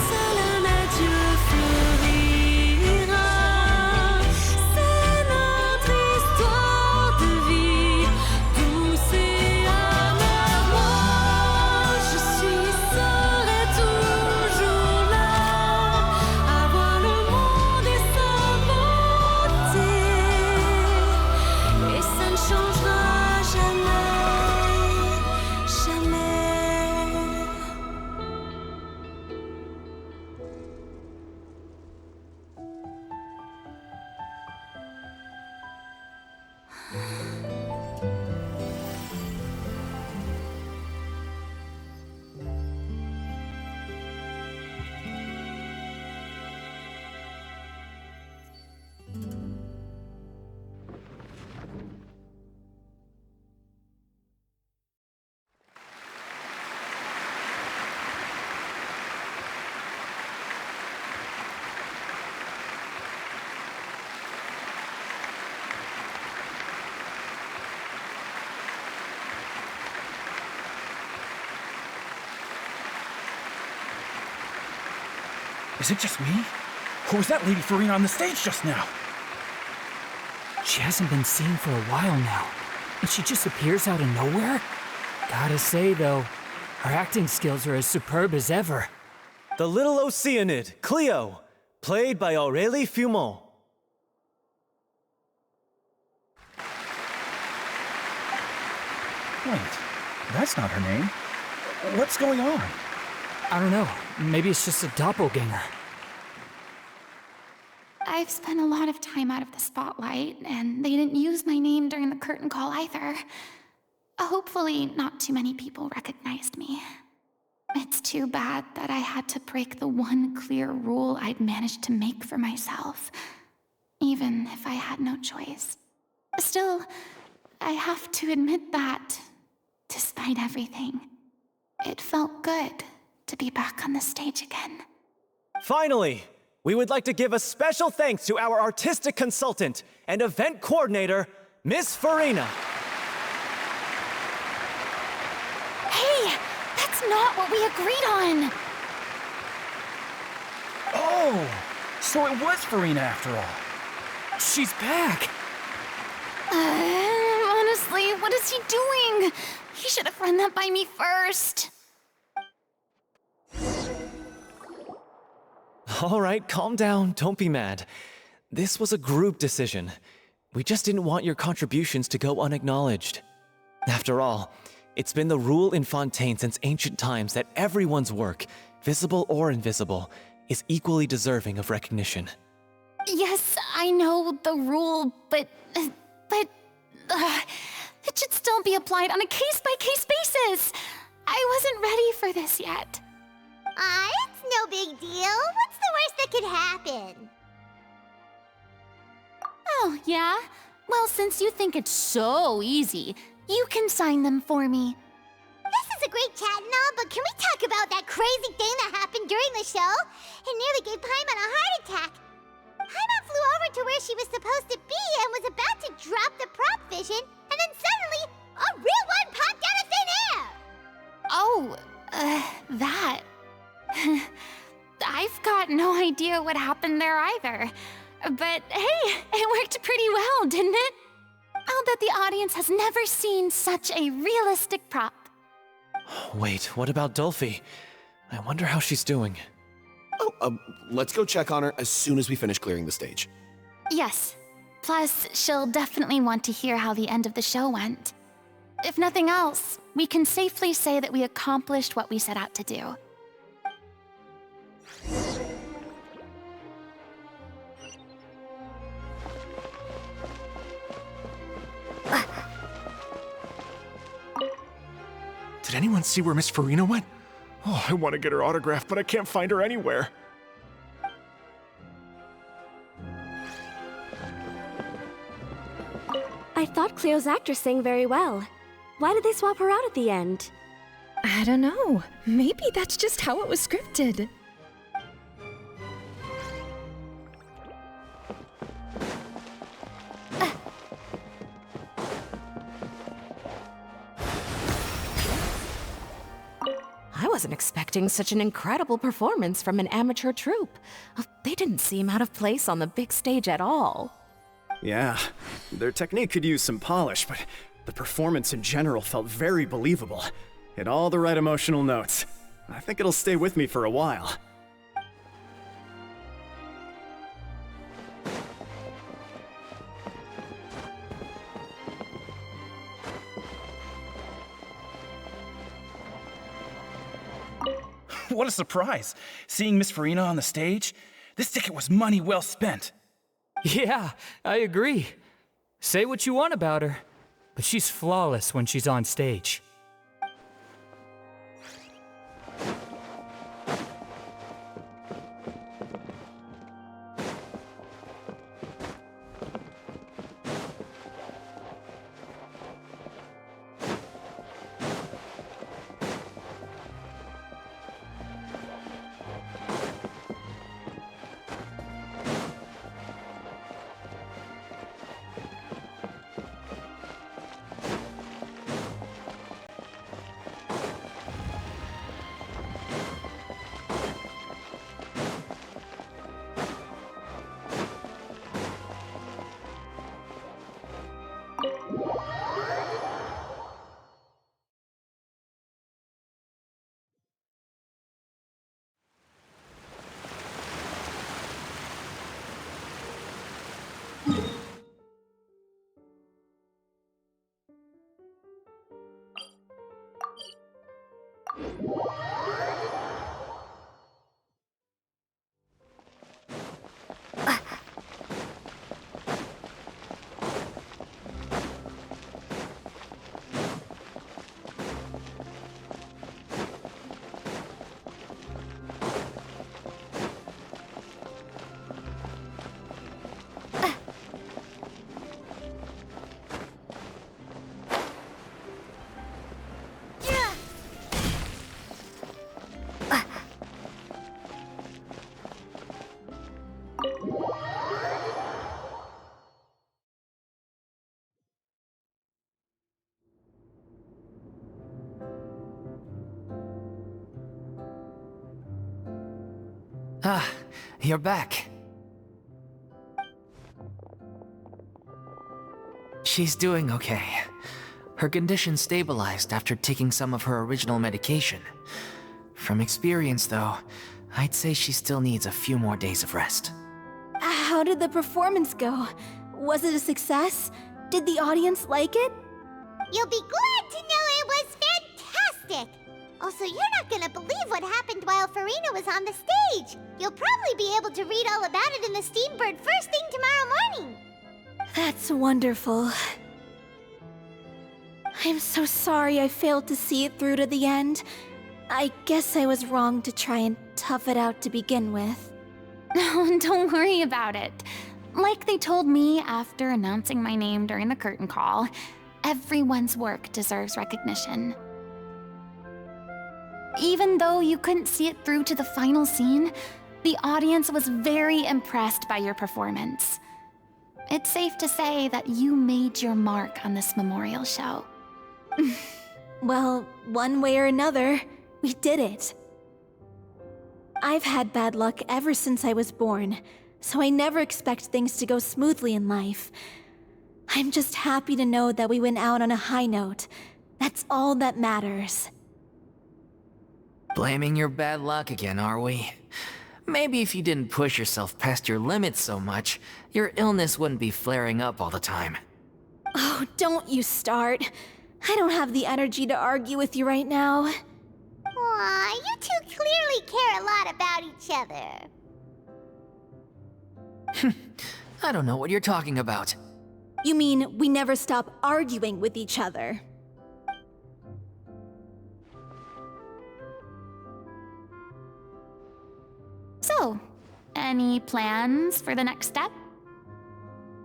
seul un adieu fleurira. C'est notre histoire de vie, douce et amère. Moi, je serai toujours là, à voir le monde et sa beauté. Is it just me? Or was that Lady Furina on the stage just now? She hasn't been seen for a while now, and she just appears out of nowhere? Gotta say, though, her acting skills are as superb as ever. The Little Oceanid, Cleo, played by Aurélie Fumont. Wait, that's not her name. What's going on? I don't know, maybe it's just a doppelganger. I've spent a lot of time out of the spotlight, and they didn't use my name during the curtain call either. Hopefully, not too many people recognized me. It's too bad that I had to break the one clear rule I'd managed to make for myself, even if I had no choice. Still, I have to admit that, despite everything, it felt good to be back on the stage again. Finally, we would like to give a special thanks to our artistic consultant and event coordinator, Miss Furina. Hey, that's not what we agreed on! Oh, so it was Furina after all. She's back! Honestly, what is he doing? He should have run that by me first. All right, calm down, don't be mad. This was a group decision. We just didn't want your contributions to go unacknowledged. After all, it's been the rule in Fontaine since ancient times that everyone's work, visible or invisible, is equally deserving of recognition. Yes, I know the rule, but it should still be applied on a case-by-case basis. I wasn't ready for this yet. It's no big deal. What's the worst that could happen? Oh, yeah? Well, since you think it's so easy, you can sign them for me. This is a great chat and all, but can we talk about that crazy thing that happened during the show? It nearly gave Paimon a heart attack. Paimon flew over to where she was supposed to be and was about to drop the prop vision, and then suddenly, a real one popped out of thin air! Oh, that. I've got no idea what happened there either. But hey, it worked pretty well, didn't it? I'll bet the audience has never seen such a realistic prop. Wait, what about Dolphy? I wonder how she's doing. Oh, let's go check on her as soon as we finish clearing the stage. Yes. Plus, she'll definitely want to hear how the end of the show went. If nothing else, we can safely say that we accomplished what we set out to do. Did anyone see where Miss Furina went? Oh, I want to get her autograph, but I can't find her anywhere. I thought Cleo's actress sang very well. Why did they swap her out at the end? I don't know. Maybe that's just how it was scripted. I wasn't expecting such an incredible performance from an amateur troupe. They didn't seem out of place on the big stage at all. Yeah, their technique could use some polish, but the performance in general felt very believable. Hit all the right emotional notes. I think it'll stay with me for a while. What a surprise! Seeing Miss Furina on the stage? This ticket was money well spent. Yeah, I agree. Say what you want about her, but she's flawless when she's on stage. Ah, you're back. She's doing okay. Her condition stabilized after taking some of her original medication. From experience, though, I'd say she still needs a few more days of rest. How did the performance go? Was it a success? Did the audience like it? You'll be glad to know it was fantastic! Also, you're not gonna believe what happened while Furina was on the stage. You'll probably be able to read all about it in the Steambird first thing tomorrow morning. That's wonderful. I'm so sorry I failed to see it through to the end. I guess I was wrong to try and tough it out to begin with. No, don't worry about it. Like they told me after announcing my name during the curtain call, everyone's work deserves recognition. Even though you couldn't see it through to the final scene, the audience was very impressed by your performance. It's safe to say that you made your mark on this memorial show. Well, one way or another, we did it. I've had bad luck ever since I was born, so I never expect things to go smoothly in life. I'm just happy to know that we went out on a high note. That's all that matters. Blaming your bad luck again, are we? Maybe if you didn't push yourself past your limits so much, your illness wouldn't be flaring up all the time. Oh, don't you start. I don't have the energy to argue with you right now. Aw, you two clearly care a lot about each other. I don't know what you're talking about. You mean we never stop arguing with each other? So, any plans for the next step?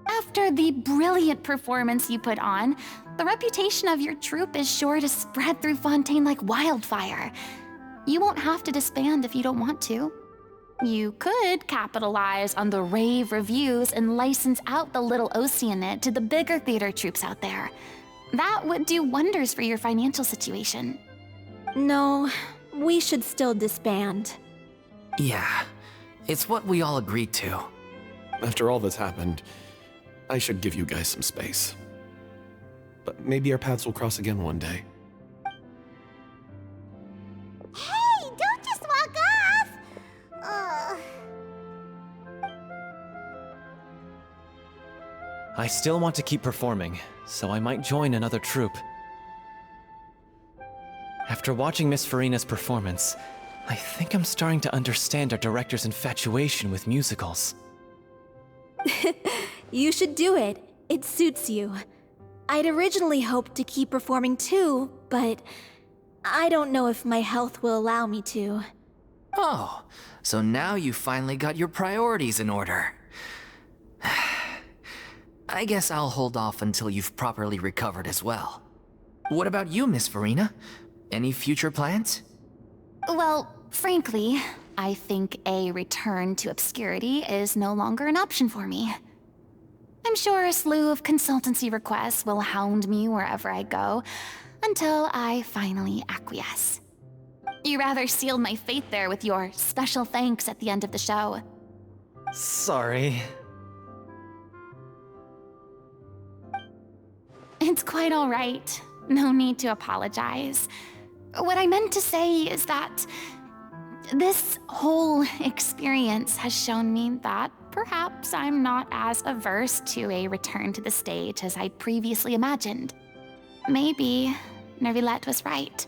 After the brilliant performance you put on, the reputation of your troupe is sure to spread through Fontaine like wildfire. You won't have to disband if you don't want to. You could capitalize on the rave reviews and license out the Little Oceanid to the bigger theater troupes out there. That would do wonders for your financial situation. No, we should still disband. Yeah, it's what we all agreed to. After all that's happened, I should give you guys some space. But maybe our paths will cross again one day. Hey, don't just walk off! I still want to keep performing, so I might join another troupe. After watching Miss Furina's performance, I think I'm starting to understand our director's infatuation with musicals. You should do it. It suits you. I'd originally hoped to keep performing too, but I don't know if my health will allow me to. Oh, so now you finally got your priorities in order. I guess I'll hold off until you've properly recovered as well. What about you, Miss Furina? Any future plans? Well, frankly, I think a return to obscurity is no longer an option for me. I'm sure a slew of consultancy requests will hound me wherever I go, until I finally acquiesce. You rather sealed my fate there with your special thanks at the end of the show. Sorry. It's quite all right. No need to apologize. What I meant to say is that this whole experience has shown me that perhaps I'm not as averse to a return to the stage as I previously imagined. Maybe Nervilette was right.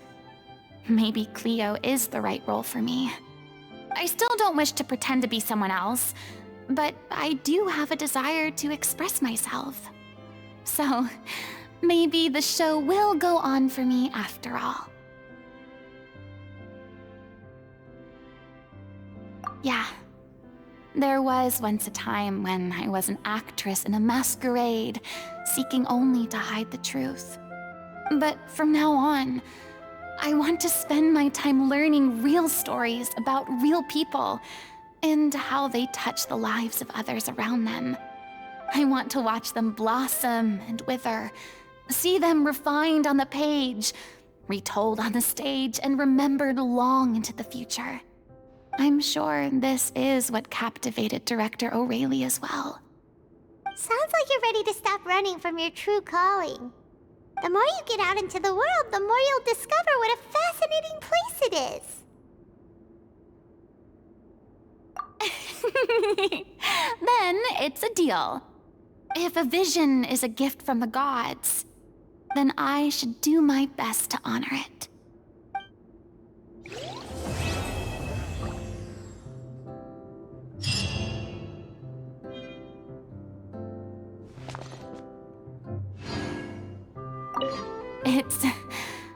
maybe Cleo is the right role for me. I still don't wish to pretend to be someone else, but I do have a desire to express myself. So, maybe the show will go on for me after all. Yeah. There was once a time when I was an actress in a masquerade, seeking only to hide the truth. But from now on, I want to spend my time learning real stories about real people and how they touch the lives of others around them. I want to watch them blossom and wither, see them refined on the page, retold on the stage, and remembered long into the future. I'm sure this is what captivated director O'Reilly as well. Sounds like you're ready to stop running from your true calling. The more you get out into the world, the more you'll discover what a fascinating place it is. Then it's a deal. If a vision is a gift from the gods, then I should do my best to honor it. It's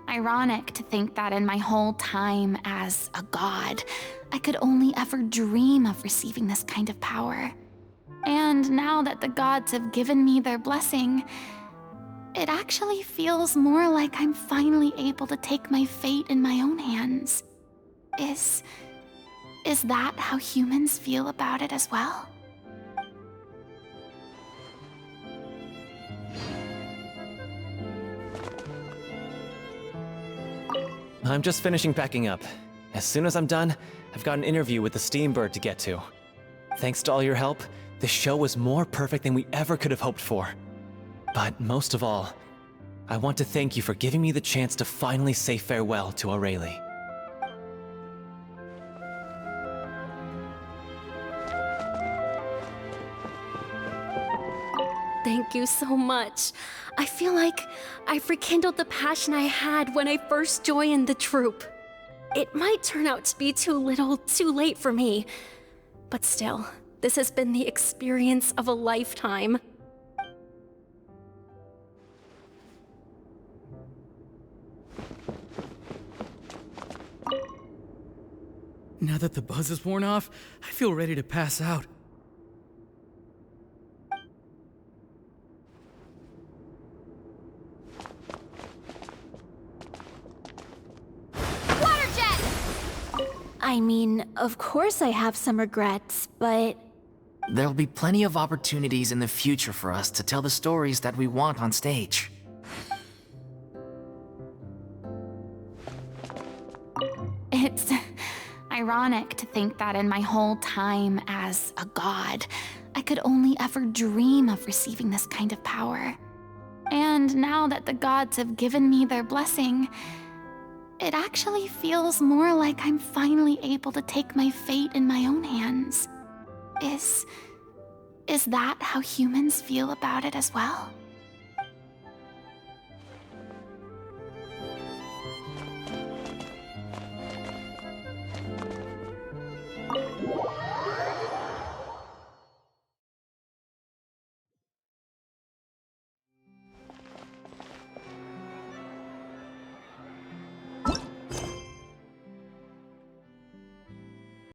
ironic to think that in my whole time as a god, I could only ever dream of receiving this kind of power. And now that the gods have given me their blessing, it actually feels more like I'm finally able to take my fate in my own hands. Is that how humans feel about it as well? I'm just finishing packing up. As soon as I'm done, I've got an interview with the Steambird to get to. Thanks to all your help, the show was more perfect than we ever could have hoped for. But most of all, I want to thank you for giving me the chance to finally say farewell to O'Reilly. Thank you so much. I feel like I've rekindled the passion I had when I first joined the troupe. It might turn out to be too little, too late for me. But still, this has been the experience of a lifetime. Now that the buzz is worn off, I feel ready to pass out. I mean, of course I have some regrets, but... There'll be plenty of opportunities in the future for us to tell the stories that we want on stage. It's ironic to think that in my whole time as a god, I could only ever dream of receiving this kind of power. And now that the gods have given me their blessing, it actually feels more like I'm finally able to take my fate in my own hands. Is that how humans feel about it as well?